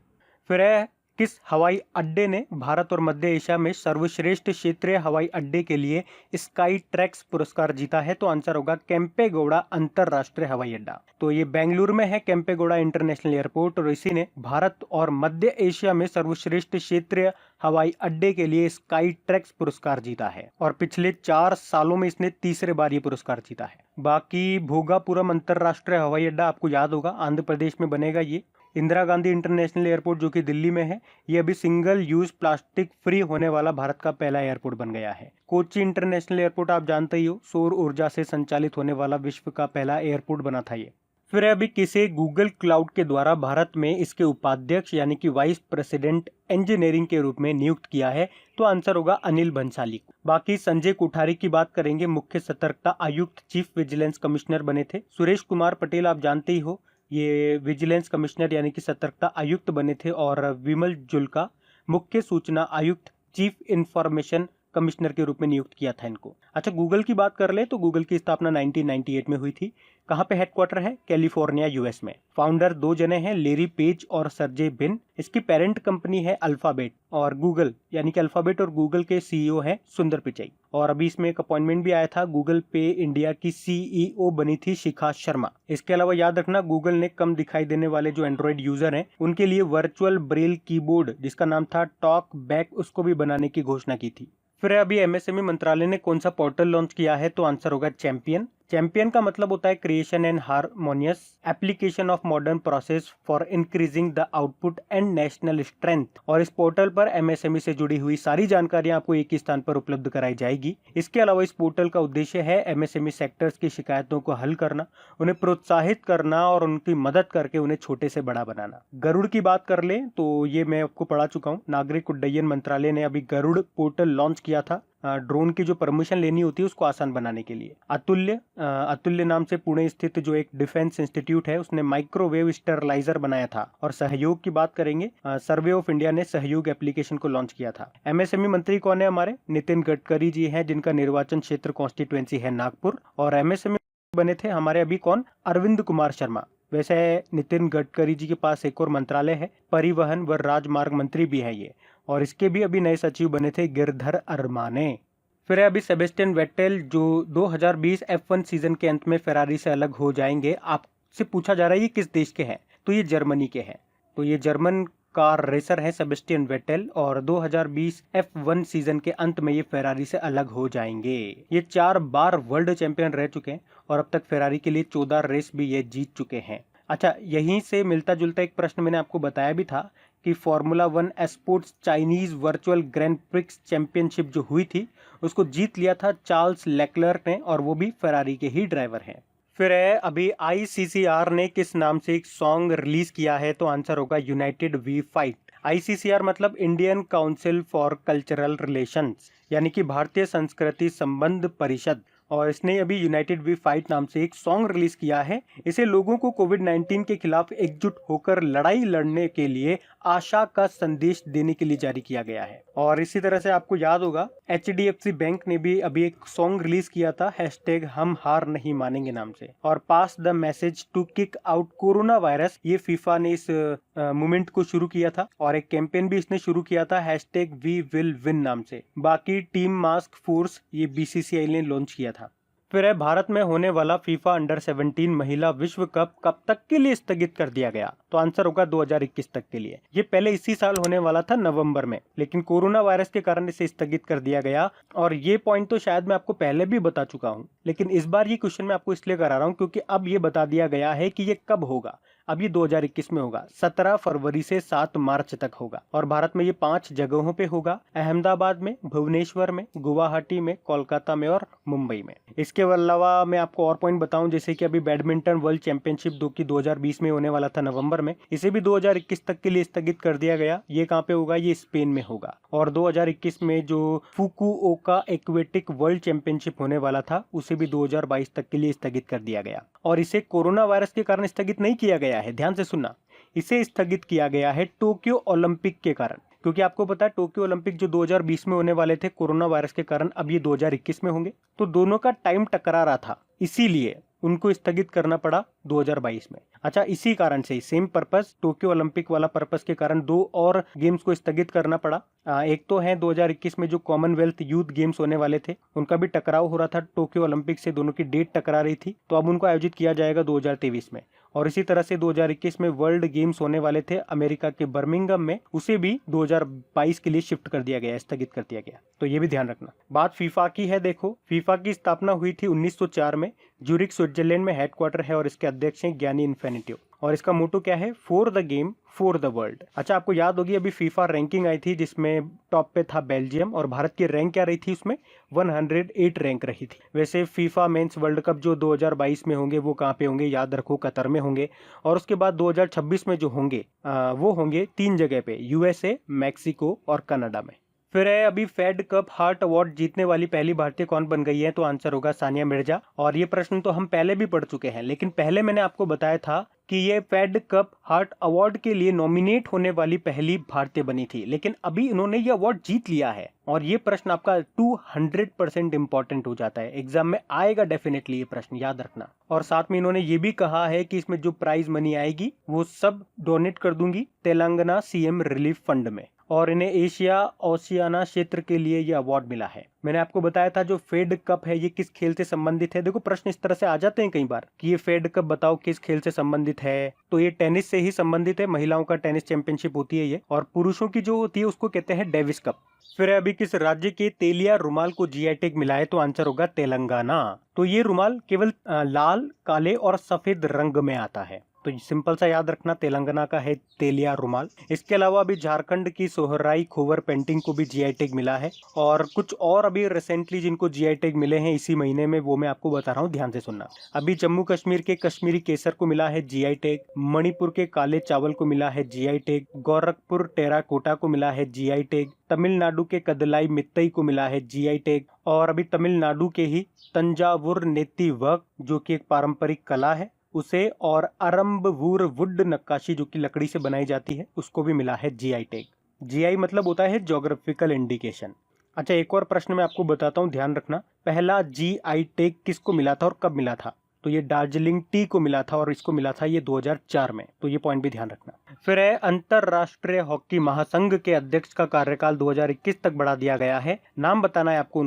फिर है किस हवाई अड्डे ने भारत और मध्य एशिया में सर्वश्रेष्ठ क्षेत्रीय हवाई अड्डे के लिए स्काई ट्रैक्स पुरस्कार जीता है? तो आंसर होगा केम्पेगौड़ा अंतरराष्ट्रीय हवाई अड्डा। तो ये बेंगलुरु में है केम्पेगौड़ा इंटरनेशनल एयरपोर्ट, और इसी ने भारत और मध्य एशिया में सर्वश्रेष्ठ क्षेत्रीय हवाई अड्डे के लिए स्काई ट्रैक्स पुरस्कार जीता है, और पिछले 4 सालों में इसने तीसरे बार ये पुरस्कार जीता है। बाकी भोगापुरम अंतरराष्ट्रीय हवाई अड्डा आपको याद होगा, आंध्र प्रदेश में बनेगा ये। इंदिरा गांधी इंटरनेशनल एयरपोर्ट जो कि दिल्ली में है, ये अभी सिंगल यूज प्लास्टिक फ्री होने वाला भारत का पहला एयरपोर्ट बन गया है। कोच्चि इंटरनेशनल एयरपोर्ट आप जानते ही हो, सौर ऊर्जा से संचालित होने वाला विश्व का पहला एयरपोर्ट बना था ये। फिर अभी किसे गूगल क्लाउड के द्वारा भारत में इसके उपाध्यक्ष यानी कि वाइस प्रेसिडेंट इंजीनियरिंग के रूप में नियुक्त किया है? तो आंसर होगा अनिल बंसाली। बाकी संजय कोठारी की बात करेंगे, मुख्य सतर्कता आयुक्त चीफ विजिलेंस कमिश्नर बने थे। सुरेश कुमार पटेल आप जानते ही हो, ये विजिलेंस कमिश्नर यानी कि सतर्कता आयुक्त बने थे, और विमल जुल्का मुख्य सूचना आयुक्त चीफ इंफॉर्मेशन कमिश्नर के रूप में नियुक्त किया था इनको। अच्छा, गूगल की बात कर ले तो गूगल की स्थापना 1998 में हुई थी। कहाँ पे हेडक्वार्टर है? कैलिफोर्निया यूएस में। फाउंडर 2 जने हैं, लेरी पेज और सर्जे बिन। इसकी पेरेंट कंपनी है अल्फाबेट, और गूगल यानी कि अल्फाबेट और गूगल के सीईओ हैं सुंदर पिचाई। और अभी इसमें एक अपॉइंटमेंट भी आया था, गूगल पे इंडिया की सीईओ बनी थी शिखा शर्मा। इसके अलावा याद रखना गूगल ने कम दिखाई देने वाले जो एंड्रॉइड यूजर हैं उनके लिए वर्चुअल ब्रेल कीबोर्ड जिसका नाम था टॉक बैक, उसको भी बनाने की घोषणा की थी। फिर अभी एमएसएमई मंत्रालय ने कौन सा पोर्टल लॉन्च किया है? तो आंसर होगा चैंपियन। चैंपियन का मतलब होता है creation and harmonious application of modern process for increasing the output and national strength. और इस पोर्टल पर एमएसएमई से जुड़ी हुई सारी जानकारियां आपको एक ही स्थान पर उपलब्ध कराई जाएगी। इसके अलावा इस पोर्टल का उद्देश्य है एमएसएमई सेक्टर्स की शिकायतों को हल करना, उन्हें प्रोत्साहित करना और उनकी मदद करके उन्हें छोटे से बड़ा बनाना। गरुड़ की बात कर ले तो ये मैं आपको पढ़ा चुका हूँ, नागरिक उड्डयन मंत्रालय ने अभी गरुड़ पोर्टल लॉन्च किया था। ड्रोन की जो परमिशन लेनी होती है उसको आसान बनाने के लिए। अतुल्य नाम से पुणे स्थित जो एक डिफेंस इंस्टीट्यूट है उसने माइक्रोवेव स्टेरलाइजर बनाया था। और सहयोग की बात करेंगे, सर्वे ऑफ इंडिया ने सहयोग एप्लीकेशन को लॉन्च किया था। एमएसएमई मंत्री कौन है हमारे? नितिन गडकरी जी हैं, जिनका निर्वाचन क्षेत्र कॉन्स्टिट्यूएंसी है नागपुर। और एमएसएमई बने थे हमारे अभी कौन? अरविंद कुमार शर्मा। वैसे नितिन गडकरी जी के पास एक और मंत्रालय है, परिवहन व राजमार्ग मंत्री भी है ये। और इसके भी अभी नए सचिव बने थे गिरधर अरमाने। फिर है अभी सेबेस्टियन वेटेल, जो 2020 F1 सीजन के अंत में फेरारी से अलग हो जाएंगे। आपसे पूछा जा रहा है ये किस देश के हैं, तो ये जर्मनी के हैं। तो ये जर्मन कार रेसर है सेबेस्टियन वेटेल, और 2020 F1 सीजन के अंत में ये फेरारी से अलग हो जाएंगे। ये 4 बार वर्ल्ड चैंपियन रह चुके हैं और अब तक फेरारी के लिए 14 रेस भी ये जीत चुके हैं। अच्छा, यहीं से मिलता जुलता एक प्रश्न मैंने आपको बताया भी था कि formula 1 sports Chinese virtual grand prix championship जो हुई थी उसको जीत लिया था चार्ल्स लेक्लर्क ने, और वो भी फेरारी के ही ड्राइवर हैं। फिर है अभी ICCR ने किस नाम से एक सॉन्ग रिलीज किया है, तो आंसर होगा यूनाइटेड वी फाइट। ICCR मतलब Indian council for cultural relations, यानी कि भारतीय संस्कृति संबंध परिषद। और इसने अभी यूनाइटेड वी फाइट नाम से एक सॉन्ग रिलीज किया है। इसे लोगों को कोविड-19 के खिलाफ एकजुट होकर लड़ाई लड़ने के लिए आशा का संदेश देने के लिए जारी किया गया है। और इसी तरह से आपको याद होगा HDFC बैंक ने भी अभी एक सॉन्ग रिलीज किया था, #हम हार नहीं मानेंगे नाम से। और pass the message to kick out corona virus, ये फीफा ने इस मूवमेंट को शुरू किया था। और एक कैंपेन भी इसने शुरू किया था #वी विल विन नाम से। बाकी टीम मास्क फोर्स ये BCCI ने लॉन्च किया था। फिर है भारत में होने वाला फीफा अंडर 17 महिला विश्व कप कब तक के लिए स्थगित कर दिया गया, तो आंसर होगा 2021 तक के लिए। ये पहले इसी साल होने वाला था नवंबर में, लेकिन कोरोना वायरस के कारण इसे स्थगित कर दिया गया। और ये पॉइंट तो शायद मैं आपको पहले भी बता चुका हूँ, लेकिन इस बार ये क्वेश्चन मैं आपको इसलिए करा रहा हूँ क्योंकि अब ये बता दिया गया है कि ये कब होगा। अब ये 2021 में होगा, 17 फरवरी से 7 मार्च तक होगा। और भारत में ये 5 जगहों पे होगा, अहमदाबाद में, भुवनेश्वर में, गुवाहाटी में, कोलकाता में और मुंबई में। इसके अलावा मैं आपको और पॉइंट बताऊं, जैसे कि अभी बैडमिंटन वर्ल्ड चैंपियनशिप 2020 में होने वाला था नवंबर में, इसे भी 2021 तक के लिए स्थगित कर दिया गया। ये कहाँ पे होगा? ये स्पेन में होगा। और 2021 में जो फुकुओका एक्वेटिक वर्ल्ड चैंपियनशिप होने वाला था उसे भी 2022 तक के लिए स्थगित कर दिया गया। और इसे कोरोना वायरस के कारण स्थगित नहीं किया गया है, ध्यान से सुनना, इसे स्थगित किया गया है टोक्यो ओलंपिक के कारण। क्योंकि आपको पता है टोक्यो ओलंपिक जो 2020 में होने वाले थे, कोरोना वायरस के कारण अब ये 2021 में होंगे, तो दोनों का टाइम टकरा रहा था, इसीलिए उनको स्थगित करना पड़ा 2022 में। अच्छा, इसी कारण से सेम पर्पस, टोक्यो ओलंपिक वाला पर्पस के कारण 2 और गेम्स को स्थगित करना पड़ा। एक तो है 2021 में जो कॉमनवेल्थ यूथ गेम्स होने वाले थे, उनका भी टकराव हो रहा था टोक्यो ओलंपिक से, दोनों की डेट टकरा रही थी, तो अब उनको आयोजित किया जाएगा 2023 में। और इसी तरह से 2021 में वर्ल्ड गेम्स होने वाले थे अमेरिका के बर्मिंघम में, उसे भी 2022 के लिए शिफ्ट कर दिया गया, स्थगित कर दिया गया। तो ये भी ध्यान रखना। बात फीफा की है, देखो फीफा की स्थापना हुई थी 1904 में, ज्यूरिख स्विट्जरलैंड में हेडक्वार्टर है और इसके अध्यक्ष हैं गियानी इन्फिनिटिव। और इसका मोटो क्या है? For the game for the world. अच्छा, आपको याद होगी अभी फीफा रैंकिंग आई थी जिसमें टॉप पे था बेल्जियम, और भारत की रैंक क्या रही थी उसमें? 108 रैंक रही थी। वैसे फीफा मेंस वर्ल्ड कप जो 2022 में होंगे वो कहाँ पे होंगे? याद रखो, कतर में होंगे। और उसके बाद 2026 में जो होंगे वो होंगे 3 जगह पे, USA, मैक्सिको और कनाडा में। फिर है अभी फेड कप हार्ट अवार्ड जीतने वाली पहली भारतीय कौन बन गई है, तो आंसर होगा सानिया मिर्जा। और ये प्रश्न तो हम पहले भी पढ़ चुके हैं, लेकिन पहले मैंने आपको बताया था कि ये फेड कप हार्ट अवार्ड के लिए नॉमिनेट होने वाली पहली भारतीय बनी थी, लेकिन अभी इन्होंने ये अवार्ड जीत लिया है। और ये प्रश्न आपका 200% इंपॉर्टेंट हो जाता है, एग्जाम में आएगा डेफिनेटली ये प्रश्न, याद रखना। और साथ में इन्होंने ये भी कहा है कि इसमें जो प्राइज मनी आएगी वो सब डोनेट कर दूंगी तेलंगाना CM रिलीफ फंड में। और इन्हें एशिया ओशियाना क्षेत्र के लिए ये अवार्ड मिला है। मैंने आपको बताया था जो फेड कप है ये किस खेल से संबंधित है। देखो प्रश्न इस तरह से आ जाते हैं कई बार कि ये फेड कप बताओ किस खेल से संबंधित है, तो ये टेनिस से ही संबंधित है। महिलाओं का टेनिस चैंपियनशिप होती है ये, और पुरुषों की जो होती है उसको कहते हैं डेविस कप। फिर अभी किस राज्य के तेलिया रुमाल को GI टैग मिला है, तो आंसर होगा तेलंगाना। तो ये रुमाल केवल लाल, काले और सफेद रंग में आता है। तो सिंपल सा याद रखना, तेलंगाना का है तेलिया रुमाल। इसके अलावा अभी झारखंड की सोहराई खोवर पेंटिंग को भी जीआई टैग मिला है। और कुछ और अभी रिसेंटली जिनको जीआई टैग मिले हैं इसी महीने में, वो मैं आपको बता रहा हूँ, ध्यान से सुनना। अभी जम्मू कश्मीर के कश्मीरी केसर को मिला है जीआई टैग, मणिपुर के काले चावल को मिला है जीआई टैग, गोरखपुर टेराकोटा को मिला है जीआई टैग, तमिलनाडु के कदलाई मित्तई को मिला है जीआई टैग, और अभी तमिलनाडु के ही तंजावुर नेती वर्क जो कि एक पारंपरिक कला है उसे, और अरम्बवूर वुड नक्काशी जो कि लकड़ी से बनाई जाती है उसको भी मिला है जीआई टैग। जीआई मतलब होता है ज्योग्राफिकल इंडिकेशन। अच्छा, एक और प्रश्न मैं आपको बताता हूँ, ध्यान रखना। पहला जीआई टैग किसको मिला था और कब मिला था? तो ये दार्जिलिंग टी को मिला था और इसको मिला था ये 2004 में, तो ये पॉइंट भी ध्यान रखना। फिर है अंतरराष्ट्रीय हॉकी महासंघ के अध्यक्ष का कार्यकाल 2021 तक बढ़ा दिया गया है। नाम बताना है आपको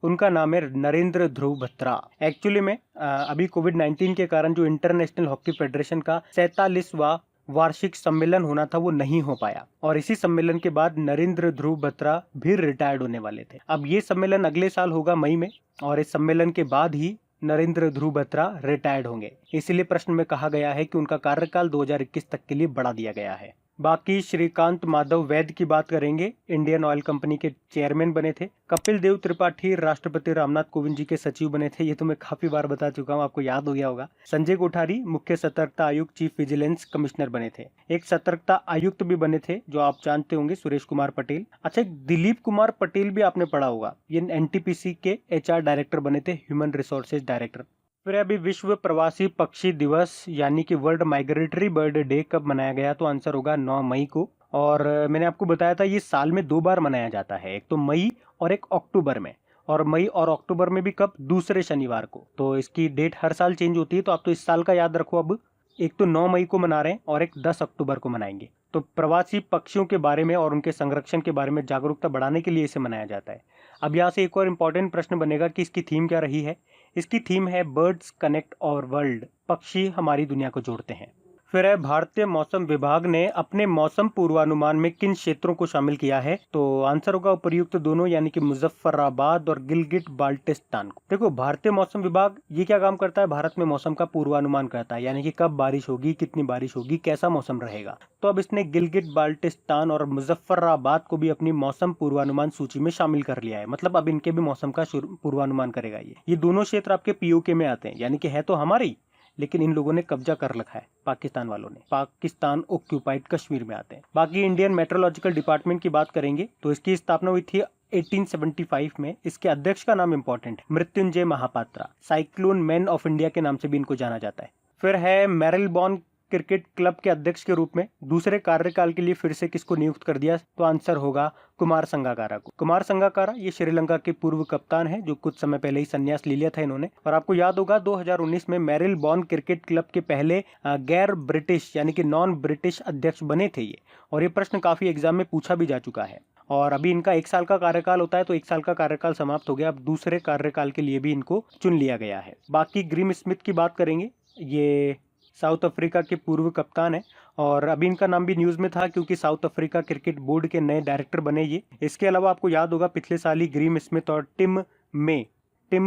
उनका नाम है नरेंद्र ध्रुव बत्रा। एक्चुअली में अभी कोविड-19 के कारण जो इंटरनेशनल हॉकी फेडरेशन का 47वां वार्षिक सम्मेलन होना था वो नहीं हो पाया, और इसी सम्मेलन के बाद नरेंद्र ध्रुव बत्रा भी रिटायर्ड होने वाले थे। अब ये सम्मेलन अगले साल होगा मई में, और इस सम्मेलन के बाद ही नरेंद्र ध्रुव बत्रा रिटायर्ड होंगे। इसलिए प्रश्न में कहा गया है कि उनका कार्यकाल 2021 तक के लिए बढ़ा दिया गया है। बाकी श्रीकांत माधव वैद्य की बात करेंगे, इंडियन ऑयल कंपनी के चेयरमैन बने थे। कपिल देव त्रिपाठी राष्ट्रपति रामनाथ कोविंद जी के सचिव बने थे, ये तो मैं काफी बार बता चुका हूँ, आपको याद हो गया होगा। संजय कोठारी मुख्य सतर्कता आयुक्त चीफ विजिलेंस कमिश्नर बने थे। एक सतर्कता आयुक्त भी बने थे जो आप जानते होंगे, सुरेश कुमार पटेल। अच्छा, एक दिलीप कुमार पटेल भी आपने पढ़ा होगा, ये एनटीपीसी के एचआर डायरेक्टर बने थे, ह्यूमन रिसोर्सेज डायरेक्टर। फिर अभी विश्व प्रवासी पक्षी दिवस यानी कि वर्ल्ड माइग्रेटरी बर्ड डे कब मनाया गया? तो आंसर होगा 9 मई को। और मैंने आपको बताया था ये साल में 2 बार मनाया जाता है, एक तो मई और एक अक्टूबर में। और मई और अक्टूबर में भी कब? दूसरे शनिवार को। तो इसकी डेट हर साल चेंज होती है, तो आप तो इस साल का याद रखो। अब एक तो 9 मई को मना रहे हैं और एक 10 अक्टूबर को मनाएंगे। तो प्रवासी पक्षियों के बारे में और उनके संरक्षण के बारे में जागरूकता बढ़ाने के लिए इसे मनाया जाता है। अब यहाँ से एक और इम्पोर्टेंट प्रश्न बनेगा कि इसकी थीम क्या रही है। इसकी थीम है बर्ड्स कनेक्ट और वर्ल्ड, पक्षी हमारी दुनिया को जोड़ते हैं। फिर है भारतीय मौसम विभाग ने अपने मौसम पूर्वानुमान में किन क्षेत्रों को शामिल किया है? तो आंसर होगा उपर्युक्त दोनों, यानी कि मुजफ्फराबाद और गिलगिट बाल्टिस्तान को। देखो, भारतीय मौसम विभाग ये क्या काम करता है? भारत में मौसम का पूर्वानुमान करता है, यानी कि कब बारिश होगी, कितनी बारिश होगी, कैसा मौसम रहेगा। तो अब इसने गिलगिट बाल्टिस्तान और मुजफ्फराबाद को भी अपनी मौसम पूर्वानुमान सूची में शामिल कर लिया है। मतलब अब इनके भी मौसम का पूर्वानुमान करेगा ये दोनों क्षेत्र आपके पीओके में आते हैं, यानी कि है तो हमारी, लेकिन इन लोगों ने कब्जा कर रखा है, पाकिस्तान वालों ने। पाकिस्तान ऑक्यूपाइड कश्मीर में आते हैं। बाकी इंडियन मेट्रोलॉजिकल डिपार्टमेंट की बात करेंगे तो इसकी स्थापना हुई थी 1875 में। इसके अध्यक्ष का नाम इंपॉर्टेंट है, Mrutyunjay Mohapatra. Cyclone man of India के नाम से भी इनको जाना जाता है। फिर है मेरिलबॉर्न क्रिकेट क्लब के अध्यक्ष के रूप में दूसरे कार्यकाल के लिए फिर से किसको नियुक्त कर दिया? तो आंसर होगा कुमार संगाकारा को। कुमार संगाकारा ये श्रीलंका के पूर्व कप्तान है, जो कुछ समय पहले ही संन्यास ले लिया था इन्होंने। और आपको याद होगा 2019 में मेरिलबॉर्न क्रिकेट क्लब के पहले गैर ब्रिटिश यानी कि नॉन ब्रिटिश अध्यक्ष बने थे ये। और ये प्रश्न काफी एग्जाम में पूछा भी जा चुका है। और अभी इनका 1 साल का कार्यकाल होता है, तो 1 साल का कार्यकाल समाप्त हो गया, अब दूसरे कार्यकाल के लिए भी इनको चुन लिया गया है। बाकी ग्रीम स्मिथ की बात करेंगे, ये साउथ अफ्रीका के पूर्व कप्तान है, और अभी इनका नाम भी न्यूज में था क्योंकि साउथ अफ्रीका क्रिकेट बोर्ड के नए डायरेक्टर बने ये। इसके अलावा आपको याद होगा पिछले साल ही ग्रीम स्मिथ और टिम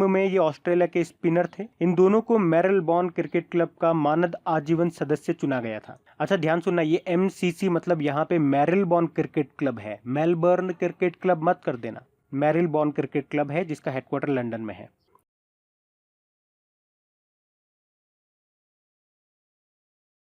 में ये ऑस्ट्रेलिया के स्पिनर थे। इन दोनों को मेरिलबॉर्न क्रिकेट क्लब का मानद आजीवन सदस्य चुना गया था। अच्छा, ध्यान सुनना, ये MCC मतलब यहाँ पे मेरिलबॉर्न क्रिकेट क्लब है, मेलबर्न क्रिकेट क्लब मत कर देना। मेरिलबॉर्न क्रिकेट क्लब है जिसका हेडक्वार्टर लंदन में है।